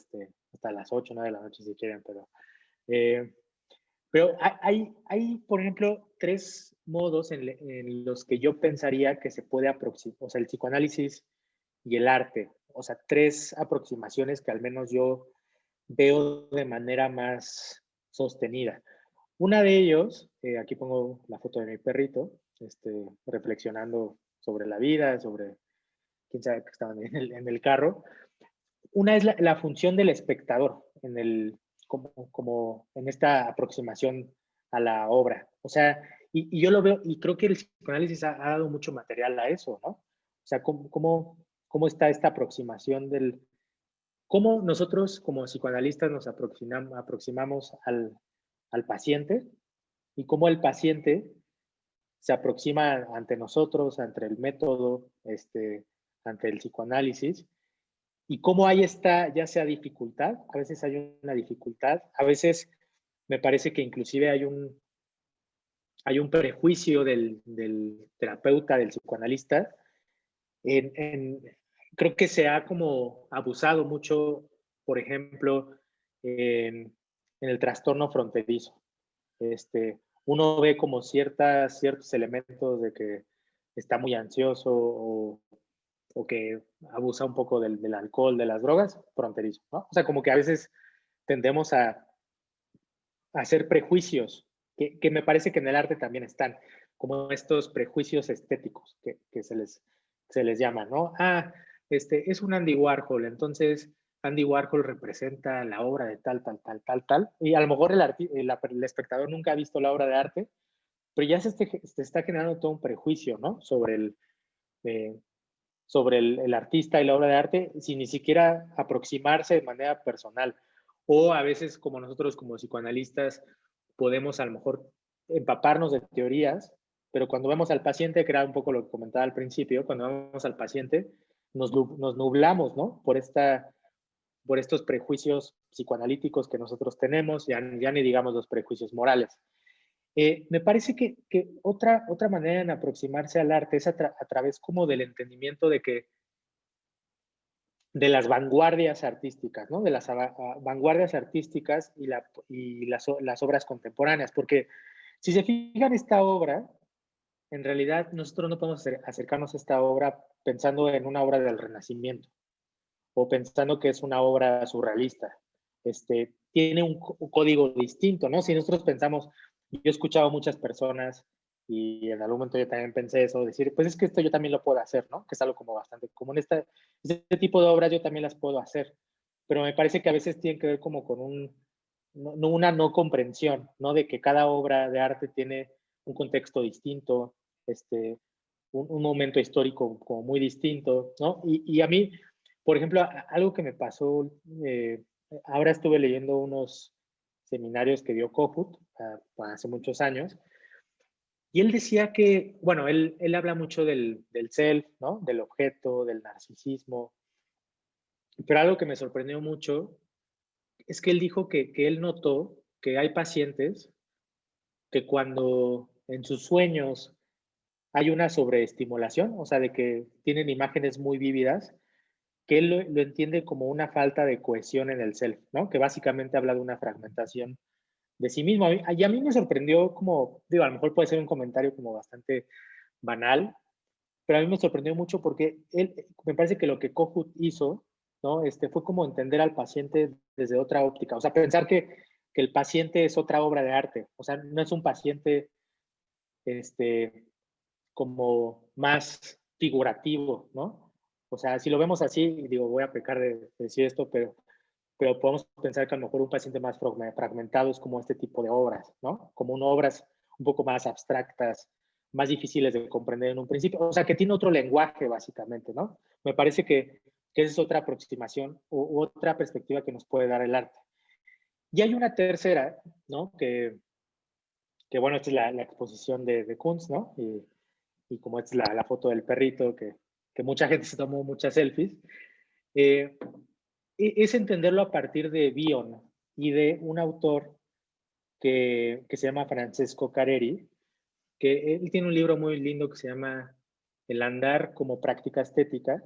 hasta las 8 9 de la noche si quieren, eh, pero hay, por ejemplo, tres modos en los que yo pensaría que se puede aproximar, o sea, el psicoanálisis y el arte, o sea, tres aproximaciones que al menos yo veo de manera más sostenida. Una de ellos, aquí pongo la foto de mi perrito, reflexionando sobre la vida, sobre quién sabe que estaban en el carro. Una es la función del espectador como en esta aproximación a la obra. O sea, y yo lo veo, y creo que el psicoanálisis ha dado mucho material a eso, ¿no? O sea, cómo está esta aproximación cómo nosotros como psicoanalistas nos aproximamos al paciente y cómo el paciente se aproxima ante nosotros, ante el método, ante el psicoanálisis, y cómo hay esta, ya sea dificultad, a veces hay una dificultad, a veces me parece que inclusive hay un prejuicio del terapeuta, del psicoanalista. En, en, Creo que se ha como abusado mucho, por ejemplo, en el trastorno fronterizo. Uno ve como ciertos elementos de que está muy ansioso o que abusa un poco del alcohol, de las drogas, fronterizo, ¿no? O sea, como que a veces tendemos a hacer prejuicios, que me parece que en el arte también están, como estos prejuicios estéticos que se les llama, ¿no? Ah, es un Andy Warhol, entonces Andy Warhol representa la obra de tal, tal, tal, tal, tal, y a lo mejor el espectador nunca ha visto la obra de arte, pero ya se está generando todo un prejuicio, ¿no? Eh, sobre el artista y la obra de arte sin ni siquiera aproximarse de manera personal. O a veces, como nosotros como psicoanalistas, podemos a lo mejor empaparnos de teorías, pero cuando vemos al paciente, que era un poco lo que comentaba al principio, cuando vemos al paciente, nos nublamos, ¿no? Por estos prejuicios psicoanalíticos que nosotros tenemos, ya ni digamos los prejuicios morales. Me parece que otra manera en aproximarse al arte es a través como del entendimiento de las vanguardias artísticas, ¿no? De las vanguardias artísticas y las obras contemporáneas, porque si se fijan esta obra, en realidad nosotros no podemos acercarnos a esta obra pensando en una obra del Renacimiento o pensando que es una obra surrealista. Tiene un código distinto, ¿no? Si nosotros pensamos, yo he escuchado a muchas personas y en algún momento yo también pensé eso, decir, pues es que esto yo también lo puedo hacer, ¿no? Que es algo como bastante común. Este tipo de obras yo también las puedo hacer, pero me parece que a veces tienen que ver como con una no comprensión, ¿no? De que cada obra de arte tiene un contexto distinto, un momento histórico como muy distinto, ¿no? Y a mí, por ejemplo, algo que me pasó, ahora estuve leyendo unos seminarios que dio Kohut hace muchos años, y él decía que, bueno, él habla mucho del self, ¿no? Del objeto, del narcisismo, pero algo que me sorprendió mucho es que él dijo que él notó que hay pacientes que cuando en sus sueños hay una sobreestimulación, o sea, de que tienen imágenes muy vívidas, que él lo entiende como una falta de cohesión en el self, ¿no? Que básicamente habla de una fragmentación de sí mismo. Y a mí me sorprendió como, digo, a lo mejor puede ser un comentario como bastante banal, pero a mí me sorprendió mucho porque me parece que lo que Kohut hizo, ¿no? Fue como entender al paciente desde otra óptica, o sea, pensar que el paciente es otra obra de arte, o sea, no es un paciente, como más figurativo, ¿no? O sea, si lo vemos así, digo, voy a pecar de decir esto, pero podemos pensar que a lo mejor un paciente más fragmentado es como este tipo de obras, ¿no? Como obras un poco más abstractas, más difíciles de comprender en un principio, o sea, que tiene otro lenguaje básicamente, ¿no? Me parece que esa es otra aproximación u otra perspectiva que nos puede dar el arte. Y hay una tercera, ¿no? Que bueno, esta es la exposición de Kunz, ¿no? Y como es la foto del perrito, que mucha gente se tomó muchas selfies, eh, es entenderlo a partir de Bion y de un autor que se llama Francesco Careri, que él tiene un libro muy lindo que se llama El andar como práctica estética.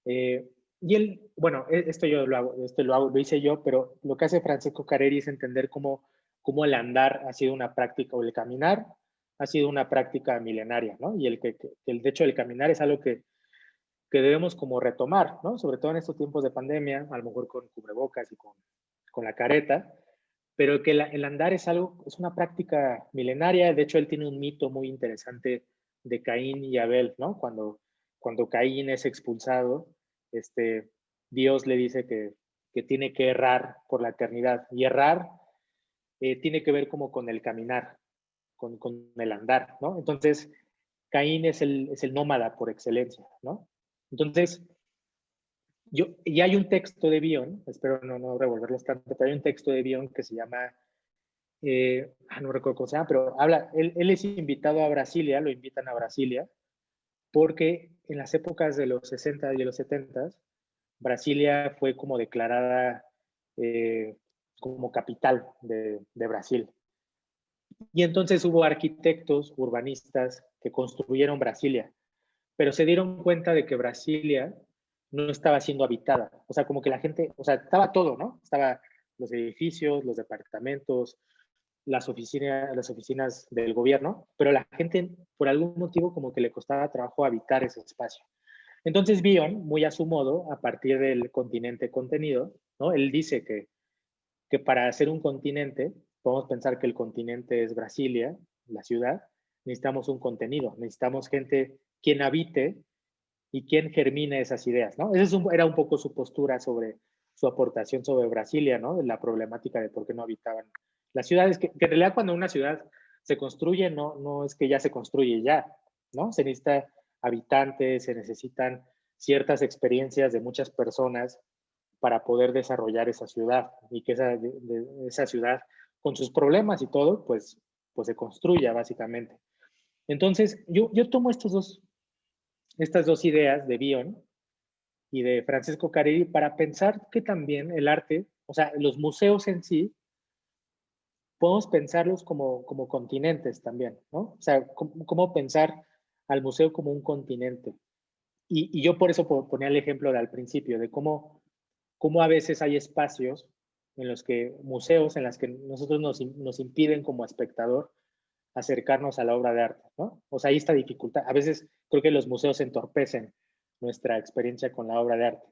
Y él, bueno, esto yo lo hago, lo hice yo, pero lo que hace Francesco Careri es entender cómo el andar ha sido una práctica, o el caminar ha sido una práctica milenaria, ¿no? Y de hecho el caminar es algo que debemos como retomar, ¿no? Sobre todo en estos tiempos de pandemia, a lo mejor con cubrebocas y con la careta, pero que el andar es una práctica milenaria. De hecho, él tiene un mito muy interesante de Caín y Abel, ¿no? Cuando Caín es expulsado, Dios le dice que tiene que errar por la eternidad. Y errar tiene que ver como con el caminar, con el andar, ¿no? Entonces, Caín es el nómada por excelencia, ¿no? Entonces, y hay un texto de Bion, espero no revolverlos tanto, pero hay un texto de Bion que se llama, no recuerdo cómo se llama, pero él es invitado a Brasilia, lo invitan a Brasilia, porque en las épocas de los 60 y de los 70, Brasilia fue como declarada como capital de Brasil. Y entonces hubo arquitectos, urbanistas que construyeron Brasilia, pero se dieron cuenta de que Brasilia no estaba siendo habitada. O sea, como que la gente, o sea, estaba todo, ¿no? Estaba los edificios, los departamentos, las oficinas del gobierno, pero la gente por algún motivo como que le costaba trabajo habitar ese espacio. Entonces Bion, muy a su modo, a partir del continente contenido, ¿no? Él dice que para hacer un continente, podemos pensar que el continente es Brasilia, la ciudad, necesitamos un contenido, necesitamos gente quien habite y quien germine esas ideas, ¿no? Esa era un poco su postura sobre su aportación sobre Brasilia, ¿no? De la problemática de por qué no habitaban las ciudades, que en realidad cuando una ciudad se construye, no es que ya se construye ya, ¿no? Se necesita habitantes, se necesitan ciertas experiencias de muchas personas para poder desarrollar esa ciudad y que esa ciudad, con sus problemas y todo, pues se construya básicamente. Entonces, yo tomo estas dos ideas de Bion y de Francesco Cariri para pensar que también el arte, o sea, los museos en sí, podemos pensarlos como continentes también, ¿no? O sea, cómo pensar al museo como un continente. Y yo por eso ponía el ejemplo al principio, de cómo a veces hay espacios en los que, museos en los que nosotros nos impiden como espectador acercarnos a la obra de arte, ¿no? O sea, hay esta dificultad. A veces creo que los museos entorpecen nuestra experiencia con la obra de arte.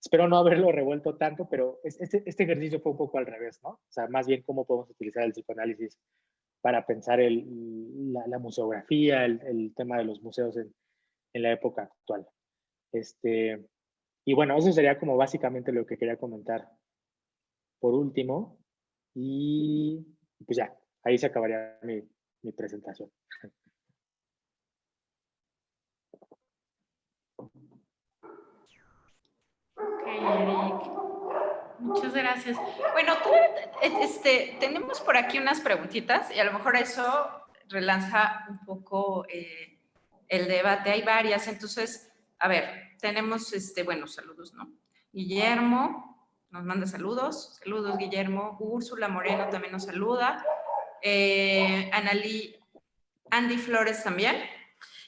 Espero no haberlo revuelto tanto, pero este ejercicio fue un poco al revés, ¿no? O sea, más bien cómo podemos utilizar el psicoanálisis para pensar la museografía, el tema de los museos en la época actual. Y bueno, eso sería como básicamente lo que quería comentar por último. Y pues ya, ahí se acabaría mi presentación. Ok, Eric. Muchas gracias. Bueno, tenemos por aquí unas preguntitas y a lo mejor eso relanza un poco el debate. Hay varias, entonces, a ver, tenemos, bueno, saludos, ¿no? Guillermo nos manda saludos. Saludos, Guillermo. Úrsula Moreno también nos saluda. Andy Flores también.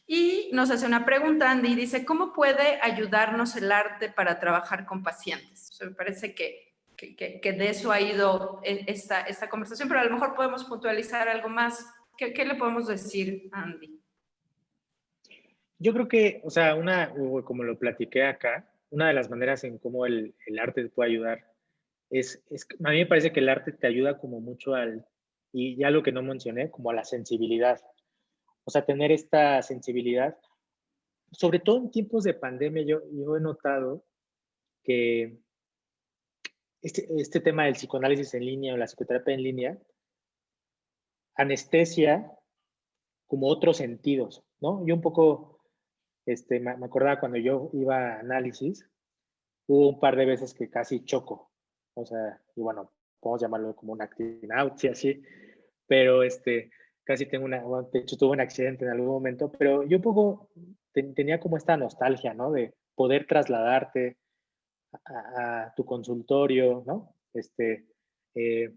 Y nos hace una pregunta, Andy, dice, ¿cómo puede ayudarnos el arte para trabajar con pacientes? O sea, me parece que de eso ha ido esta conversación, pero a lo mejor podemos puntualizar algo más. ¿Qué le podemos decir, Andy? Yo creo que, o sea, como lo platiqué acá, una de las maneras en cómo el arte te puede ayudar a mí me parece que el arte te ayuda como mucho y ya lo que no mencioné, como a la sensibilidad. O sea, tener esta sensibilidad, sobre todo en tiempos de pandemia, yo he notado que este tema del psicoanálisis en línea o la psicoterapia en línea anestesia como otros sentidos, ¿no? Yo un poco, me acordaba cuando yo iba a análisis, hubo un par de veces que casi choco, o sea, y bueno, podemos llamarlo como un acting out, sí, así, pero casi de hecho tuve un accidente en algún momento, pero yo un poco tenía como esta nostalgia, ¿no? De poder trasladarte a tu consultorio, ¿no? Eh,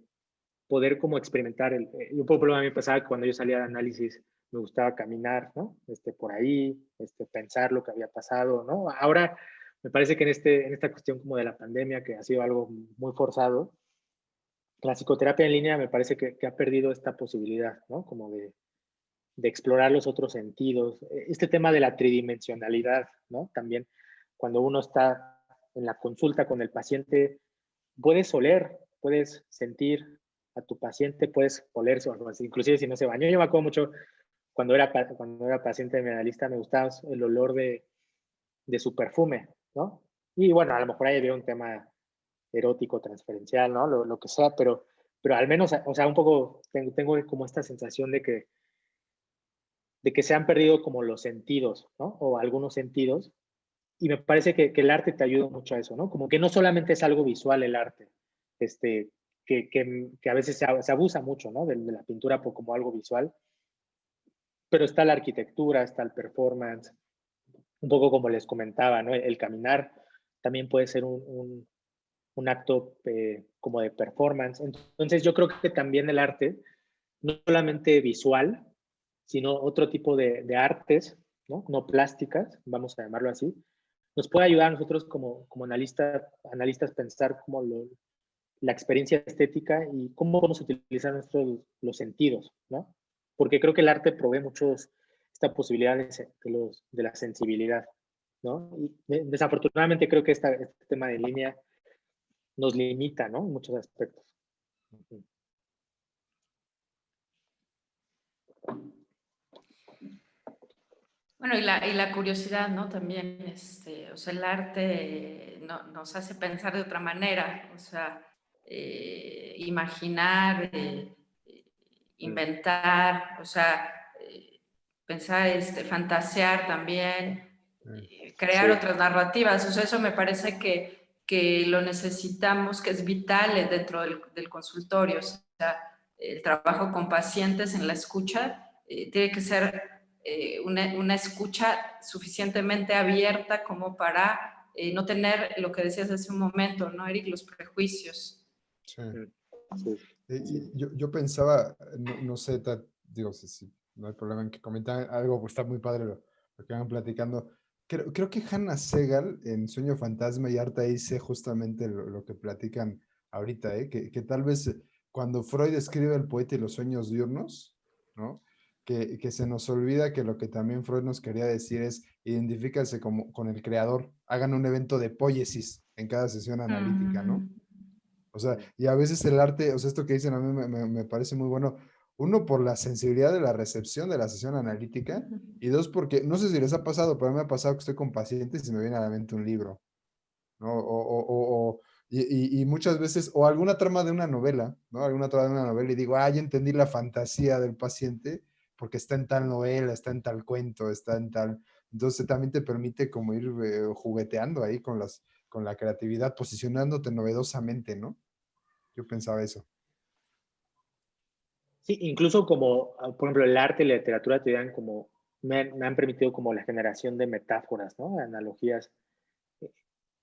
poder como experimentar, un poco a mí me pasaba que cuando yo salía de análisis me gustaba caminar, ¿no? Por ahí, pensar lo que había pasado, ¿no? Ahora me parece que en esta cuestión como de la pandemia, que ha sido algo muy forzado, la psicoterapia en línea me parece que ha perdido esta posibilidad, ¿no? Como de explorar los otros sentidos. Este tema de la tridimensionalidad, ¿no? También cuando uno está en la consulta con el paciente, puedes oler, puedes sentir a tu paciente, puedes oler, inclusive si no se bañó. Yo me acuerdo mucho cuando era paciente de mi analista, me gustaba el olor de su perfume, ¿no? Y bueno, a lo mejor ahí había un tema erótico, transferencial, ¿no? Lo que sea, pero al menos, o sea, un poco tengo como esta sensación de que se han perdido como los sentidos, ¿no? O algunos sentidos. Y me parece que el arte te ayuda mucho a eso, ¿no? Como que no solamente es algo visual el arte, que a veces se abusa mucho, ¿no? De la pintura como algo visual, pero está la arquitectura, está el performance, un poco como les comentaba, ¿no? El caminar también puede ser un acto como de performance. Entonces yo creo que también el arte, no solamente visual, sino otro tipo de artes, ¿no? No plásticas, vamos a llamarlo así, nos puede ayudar a nosotros como analistas pensar como la experiencia estética y cómo podemos utilizar los sentidos, ¿no? Porque creo que el arte provee muchos esta posibilidad de la sensibilidad, ¿no? Y desafortunadamente creo que este tema de línea nos limita, ¿no? En muchos aspectos. Bueno, y la curiosidad, ¿no? También, o sea, el arte nos hace pensar de otra manera, o sea, imaginar, inventar, o sea, pensar, fantasear también, crear Sí. otras narrativas, o sea, eso me parece que lo necesitamos, que es vital dentro del consultorio, o sea, el trabajo con pacientes en la escucha tiene que ser una escucha suficientemente abierta como para no tener lo que decías hace un momento, ¿no, Eric? Los prejuicios. Sí. Sí. Yo pensaba, no sé, digo, si no hay problema en que comenten algo, pues está muy padre lo que van platicando. Creo que Hannah Segal en Sueño Fantasma y Arte dice justamente lo que platican ahorita, que tal vez cuando Freud escribe El poeta y los sueños diurnos, ¿no? Que se nos olvida que lo que también Freud nos quería decir es identifícase con el creador, hagan un evento de poiesis en cada sesión analítica, ¿no? O sea, y a veces el arte, o sea, esto que dicen a mí me parece muy bueno. Uno, por la sensibilidad de la recepción de la sesión analítica. Y dos, porque no sé si les ha pasado, pero a mí me ha pasado que estoy con pacientes y me viene a la mente un libro, ¿no? Y muchas veces, o alguna trama de una novela, ¿no? Alguna trama de una novela y digo, ya entendí la fantasía del paciente porque está en tal novela, está en tal cuento, está en tal... Entonces también te permite como ir jugueteando ahí con la creatividad, posicionándote novedosamente, ¿no? Yo pensaba eso. Sí, incluso como, por ejemplo, el arte y la literatura te dan como, me han permitido como la generación de metáforas, ¿no? Analogías,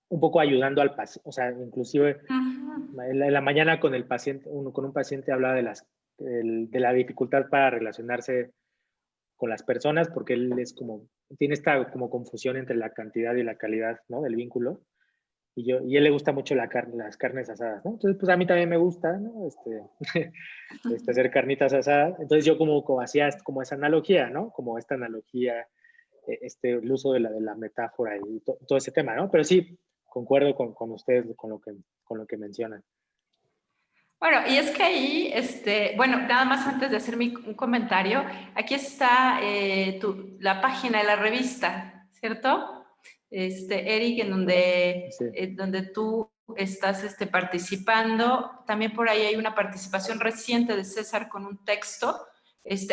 un poco ayudando al paciente, o sea, inclusive en la mañana con el paciente, con un paciente hablaba de la dificultad para relacionarse con las personas, porque él es como, tiene esta como confusión entre la cantidad y la calidad, ¿no? Del vínculo. Y a él le gusta mucho las carnes asadas, ¿no? Entonces, pues a mí también me gusta, ¿no? Hacer carnitas asadas. Entonces yo como hacía como esa analogía, ¿no? Como esta analogía, el uso de la metáfora y todo ese tema, ¿no? Pero sí, concuerdo con ustedes con lo que mencionan. Bueno, y es que ahí, bueno, nada más antes de hacer un comentario, aquí está la página de la revista, ¿cierto? Eric, Sí. en donde tú estás participando. También por ahí hay una participación reciente de César con un texto.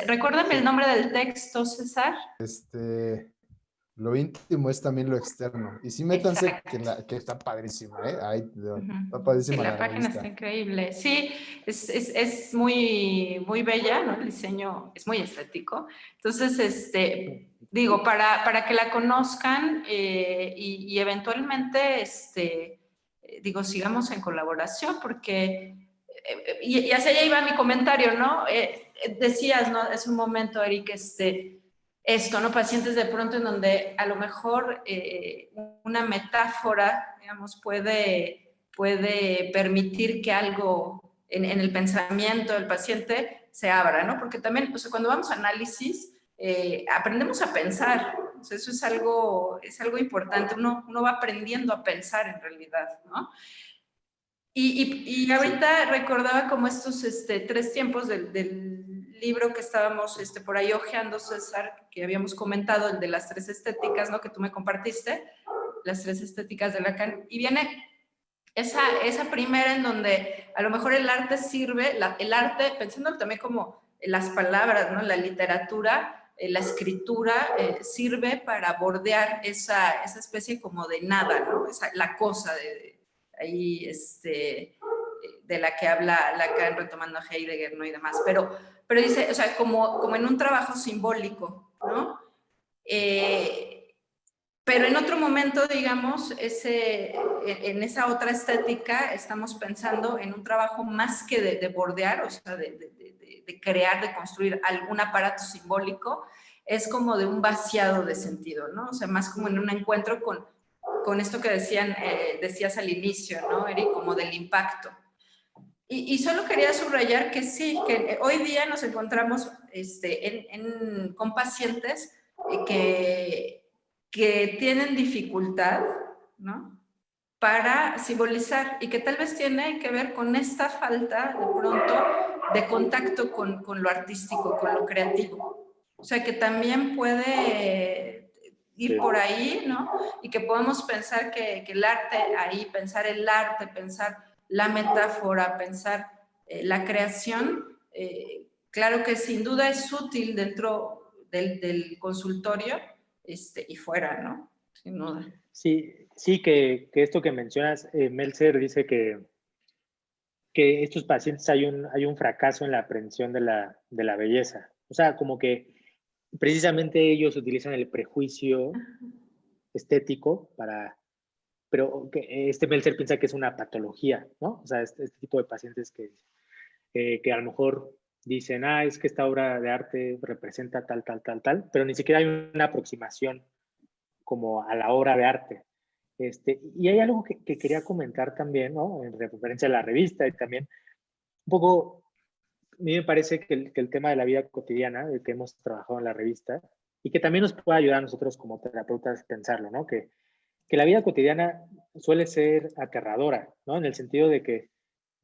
Recuérdame el nombre del texto, César. Lo íntimo es también lo externo. Y sí, métanse que está padrísima, ¿eh? Está padrísima Sí, la página revista. está increíble. Sí, es muy, muy bella, ¿no? El diseño es muy estético. Entonces, digo, para que la conozcan y eventualmente, digo, sigamos en colaboración porque, y hacia allá iba mi comentario, ¿no? Decías, ¿no? Hace un momento, Eric, esto, ¿no? Pacientes de pronto en donde a lo mejor una metáfora, digamos, puede permitir que algo en el pensamiento del paciente se abra, ¿no? Porque también, o sea, cuando vamos a análisis, aprendemos a pensar, o sea, eso es algo importante, uno va aprendiendo a pensar en realidad, ¿no? Y ahorita recordaba como estos 3 tiempos del libro que estábamos por ahí hojeando, César, que habíamos comentado, el de las 3 estéticas, ¿no? Que tú me compartiste, las 3 estéticas de Lacan. Y viene esa primera en donde a lo mejor el arte sirve, el arte, pensándolo también como las palabras, ¿no? La literatura, la escritura, sirve para bordear esa especie como de nada, ¿no? La cosa ahí, de la que habla Lacan retomando a Heidegger, ¿no? Y demás, pero dice, o sea, como en un trabajo simbólico, ¿no? Pero en otro momento, digamos, en esa otra estética, estamos pensando en un trabajo más que de bordear, o sea, de crear, de construir algún aparato simbólico, es como de un vaciado de sentido, ¿no? O sea, más como en un encuentro con esto que decías al inicio, ¿no, Eric? Como del impacto. Y solo quería subrayar que sí, que hoy día nos encontramos con pacientes que tienen dificultad, ¿no?, para simbolizar y que tal vez tiene que ver con esta falta de pronto de contacto con lo artístico, con lo creativo. O sea, que también puede ir por ahí, ¿no? Y que podemos pensar que el arte ahí, pensar el arte, pensar la metáfora, pensar la creación, claro que sin duda es útil dentro del consultorio y fuera, ¿no? Sin duda. Sí, sí, que esto que mencionas, Meltzer dice que estos pacientes hay un fracaso en la aprehensión de la belleza. O sea, como que precisamente ellos utilizan el prejuicio estético pero que Meltzer piensa que es una patología, ¿no? O sea, este tipo de pacientes que a lo mejor dicen, es que esta obra de arte representa tal, tal, tal, tal, pero ni siquiera hay una aproximación como a la obra de arte. Y hay algo que quería comentar también, ¿no? En referencia a la revista y también un poco, a mí me parece que el tema de la vida cotidiana, de que hemos trabajado en la revista, y que también nos puede ayudar a nosotros como terapeutas pensarlo, ¿no? Que la vida cotidiana suele ser aterradora, ¿no? En el sentido de que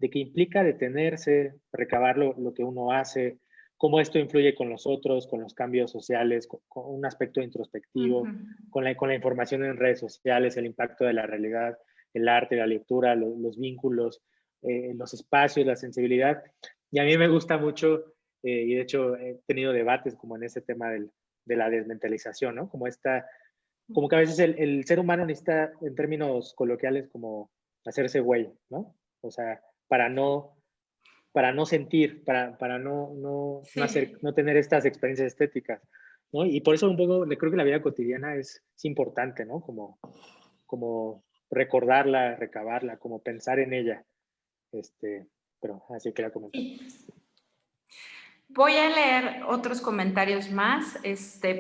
implica detenerse, recabar lo que uno hace, cómo esto influye con los otros, con los cambios sociales, con un aspecto introspectivo, con la información en redes sociales, el impacto de la realidad, el arte, la lectura, los vínculos, los espacios, la sensibilidad. Y a mí me gusta mucho, y de hecho he tenido debates como en ese tema de la desmentalización, ¿no? Como que a veces el ser humano necesita, en términos coloquiales, como hacerse güey, ¿no? O sea, para no sentir, para no tener estas experiencias estéticas, ¿no? Y por eso un poco creo que la vida cotidiana es importante, ¿no? Como recordarla, recabarla, como pensar en ella. Pero así quería comentar. Voy a leer otros comentarios más.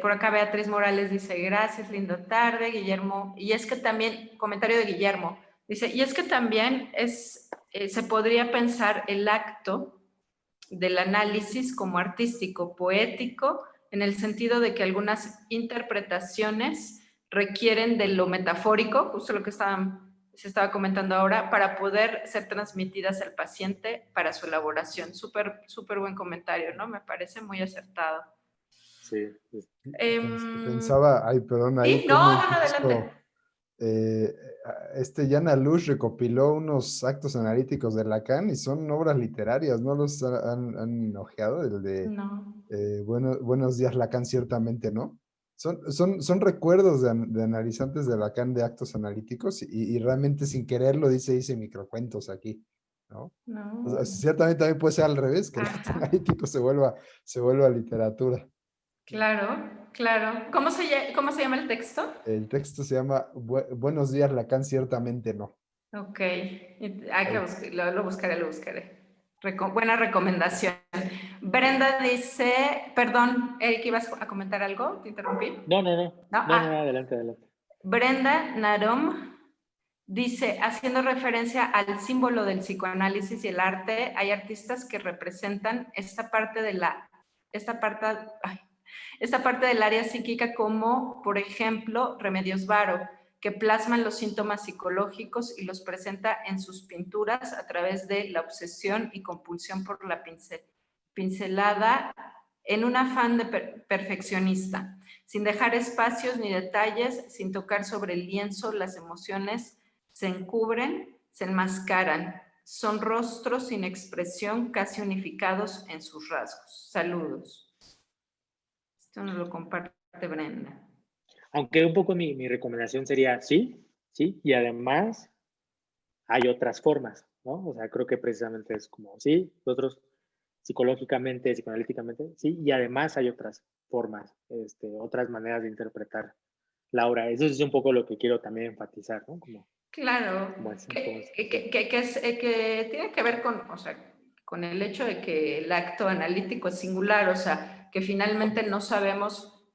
Por acá Beatriz Morales dice, gracias, linda tarde, Guillermo. Y es que también, comentario de Guillermo, dice, y es que también se podría pensar el acto del análisis como artístico, poético, en el sentido de que algunas interpretaciones requieren de lo metafórico, justo lo que se estaba comentando ahora, para poder ser transmitidas al paciente para su elaboración. Súper, súper buen comentario, ¿no? Me parece muy acertado. Sí. Pensaba, perdón, ahí ¿sí? como No, adelante. Jana Luz recopiló unos actos analíticos de Lacan y son obras literarias, ¿no los han ojeado? El de No. Buenos días Lacan, ciertamente, ¿no? Son recuerdos de analizantes de Lacan de actos analíticos y realmente sin quererlo dice microcuentos aquí, ¿no? No. O sea, ciertamente también puede ser al revés, que el acto analítico se vuelva literatura. Claro, claro. ¿Cómo se llama el texto? El texto se llama Buenos días Lacan, ciertamente no. Ok, hay que lo buscaré. Buena recomendación. Brenda dice, perdón, Eric, ¿ibas a comentar algo? ¿Te interrumpí? No, adelante. Brenda Narom dice, haciendo referencia al símbolo del psicoanálisis y el arte, hay artistas que representan esta parte del área psíquica como, por ejemplo, Remedios Varo, que plasman los síntomas psicológicos y los presenta en sus pinturas a través de la obsesión y compulsión por la pincelada en un afán de perfeccionista, sin dejar espacios ni detalles, sin tocar sobre el lienzo, las emociones se encubren, se enmascaran, son rostros sin expresión, casi unificados en sus rasgos. Saludos. Esto nos lo comparte Brenda. Aunque un poco mi recomendación sería sí, y además hay otras formas, ¿no? O sea, creo que precisamente es como, sí, nosotros psicológicamente, psicoanalíticamente, sí, y además hay otras formas, otras maneras de interpretar la obra. Eso es un poco lo que quiero también enfatizar, ¿no? Claro, que tiene que ver con el hecho de que el acto analítico es singular, o sea, que finalmente no sabemos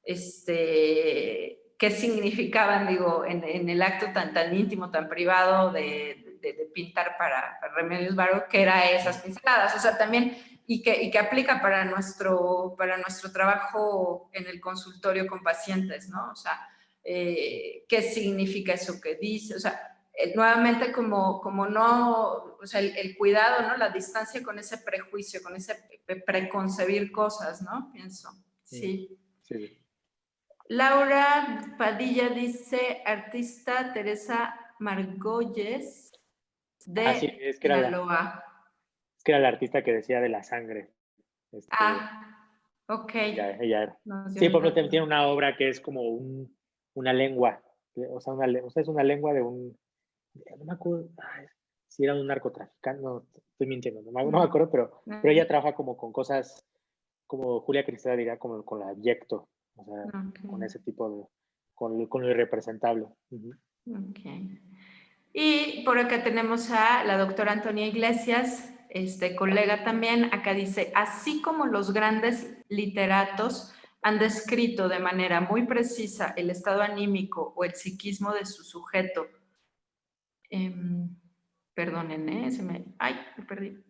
qué significaban, digo, en el acto tan íntimo, tan privado de de pintar para Remedios Varo, que era esas pinceladas. O sea, también, y que aplica para nuestro trabajo en el consultorio con pacientes, ¿no? O sea, ¿qué significa eso que dice? O sea, nuevamente como no, o sea, el cuidado, ¿no? La distancia con ese prejuicio, con ese preconcebir cosas, ¿no? Pienso, sí. Sí. Laura Padilla dice, artista Teresa Margolles Sí, de es que Sinaloa. era la artista que decía de la sangre. Ok. Ella era. Nos dio Sí, el por ejemplo, dato. tiene una obra que es como una lengua, o sea, es una lengua de no me acuerdo, si era un narcotraficante, no, estoy mintiendo, no me acuerdo, pero ella trabaja como con cosas, como Julia Cristina diría, como con la abyecto, o sea, con ese tipo de, con lo irrepresentable. Ok. Y por acá tenemos a la doctora Antonia Iglesias, colega también. Acá dice, así como los grandes literatos han descrito de manera muy precisa el estado anímico o el psiquismo de su sujeto. Perdonen, me perdí.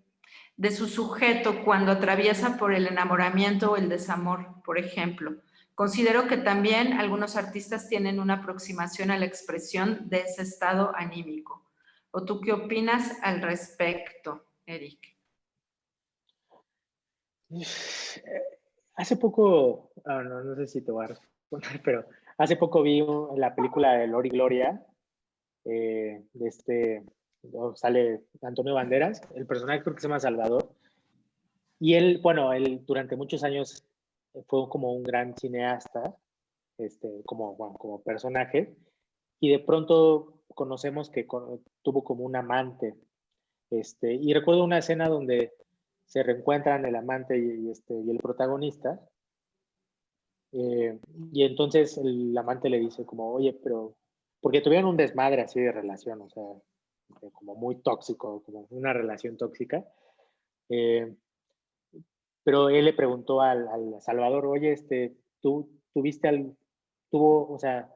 De su sujeto cuando atraviesa por el enamoramiento o el desamor, por ejemplo. Considero que también algunos artistas tienen una aproximación a la expresión de ese estado anímico. ¿O tú qué opinas al respecto, Eric? Hace poco, no sé si te voy a responder, pero hace poco vi la película de Lori Gloria, sale Antonio Banderas, el personaje creo que se llama Salvador, y él durante muchos años fue como un gran cineasta, como personaje, y de pronto conocemos que tuvo como un amante, y recuerdo una escena donde se reencuentran el amante y el protagonista, y entonces el amante le dice como, oye, pero, porque tuvieron un desmadre así de relación, o sea, como muy tóxico, como una relación tóxica, pero él le preguntó al Salvador, oye, tú o sea,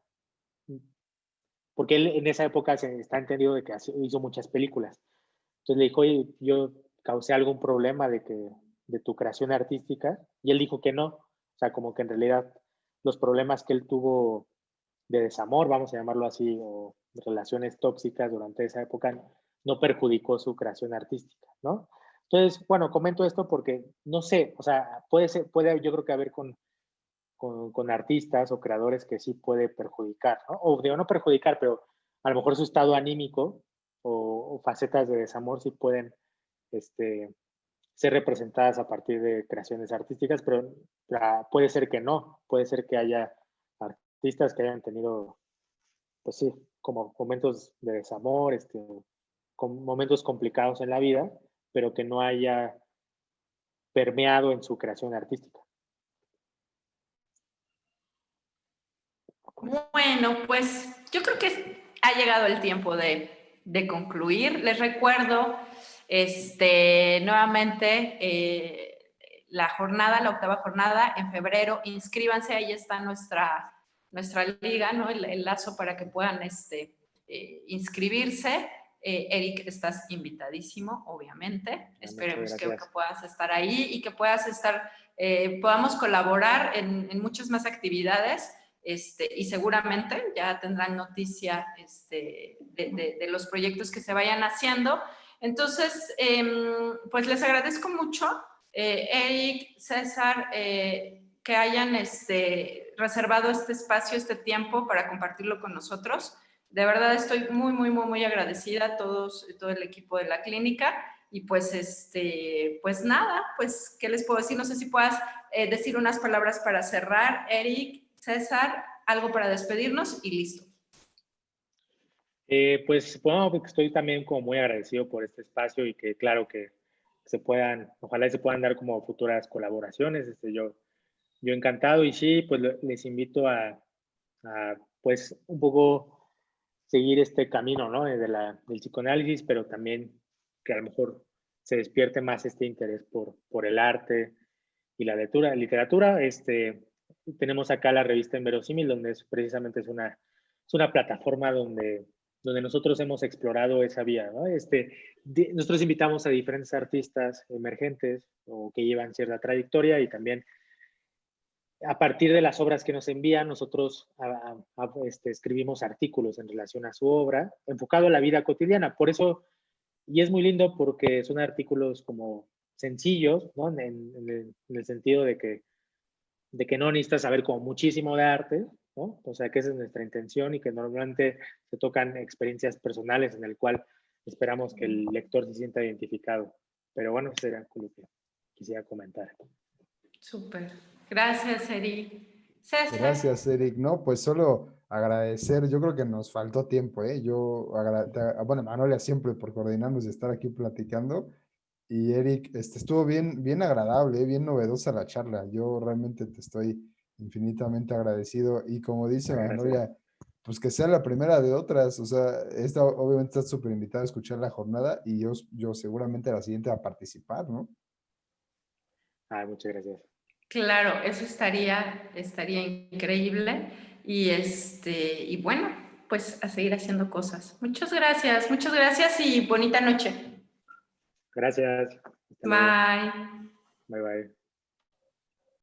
porque él en esa época se está entendido de que hizo muchas películas. Entonces le dijo, oye, yo causé algún problema de tu creación artística, y él dijo que no, o sea, como que en realidad los problemas que él tuvo de desamor, vamos a llamarlo así, o relaciones tóxicas durante esa época, no perjudicó su creación artística, ¿no? Entonces, bueno, comento esto porque no sé, o sea, puede yo creo que haber con artistas o creadores que sí puede perjudicar, ¿no? O digo, no perjudicar, pero a lo mejor su estado anímico o facetas de desamor sí pueden ser representadas a partir de creaciones artísticas, pero puede ser que no, puede ser que haya artistas que hayan tenido, pues sí, como momentos de desamor, con momentos complicados en la vida, pero que no haya permeado en su creación artística. Bueno, pues yo creo que ha llegado el tiempo de concluir. Les recuerdo nuevamente la octava jornada en febrero. Inscríbanse, ahí está nuestra liga, ¿no? El lazo para que puedan inscribirse. Eric, estás invitadísimo, obviamente. Esperemos que puedas estar ahí y que puedas podamos colaborar en muchas más actividades. Y seguramente ya tendrán noticia de los proyectos que se vayan haciendo. Entonces, pues les agradezco mucho, Eric, César, que hayan reservado este espacio, este tiempo para compartirlo con nosotros. De verdad estoy muy, muy, muy, muy agradecida a todo el equipo de la clínica. Y pues, pues nada, pues, ¿qué les puedo decir? No sé si puedas decir unas palabras para cerrar, Eric, César, algo para despedirnos y listo. Pues bueno, estoy también como muy agradecido por este espacio y que claro que ojalá se puedan dar como futuras colaboraciones. Yo encantado, y sí, pues les invito a pues un poco seguir este camino, ¿no? Del psicoanálisis, pero también que a lo mejor se despierte más este interés por el arte y la literatura. Tenemos acá la revista Inverosímil, donde precisamente es una plataforma donde donde nosotros hemos explorado esa vía, ¿no? Nosotros invitamos a diferentes artistas emergentes o que llevan cierta trayectoria y también a partir de las obras que nos envían, nosotros escribimos artículos en relación a su obra, enfocado a la vida cotidiana. Por eso, y es muy lindo porque son artículos como sencillos, ¿no? En el sentido de que no necesitas saber como muchísimo de arte, ¿no? O sea, que esa es nuestra intención y que normalmente se tocan experiencias personales en el cual esperamos que el lector se sienta identificado. Pero bueno, eso era lo que quisiera comentar. Súper. Gracias, Eric. César. Gracias, Eric. No, pues solo agradecer, yo creo que nos faltó tiempo, ¿eh? Bueno, Manolia siempre por coordinarnos y estar aquí platicando. Y Eric, estuvo bien, bien agradable, bien novedosa la charla. Yo realmente te estoy infinitamente agradecido. Y como dice Manolia, pues que sea la primera de otras. O sea, esta obviamente estás súper invitado a escuchar la jornada y yo seguramente la siguiente a participar, ¿no? Muchas gracias. Claro, eso estaría increíble. Y bueno, pues a seguir haciendo cosas. Muchas gracias y bonita noche. Gracias. Bye. Bye, bye.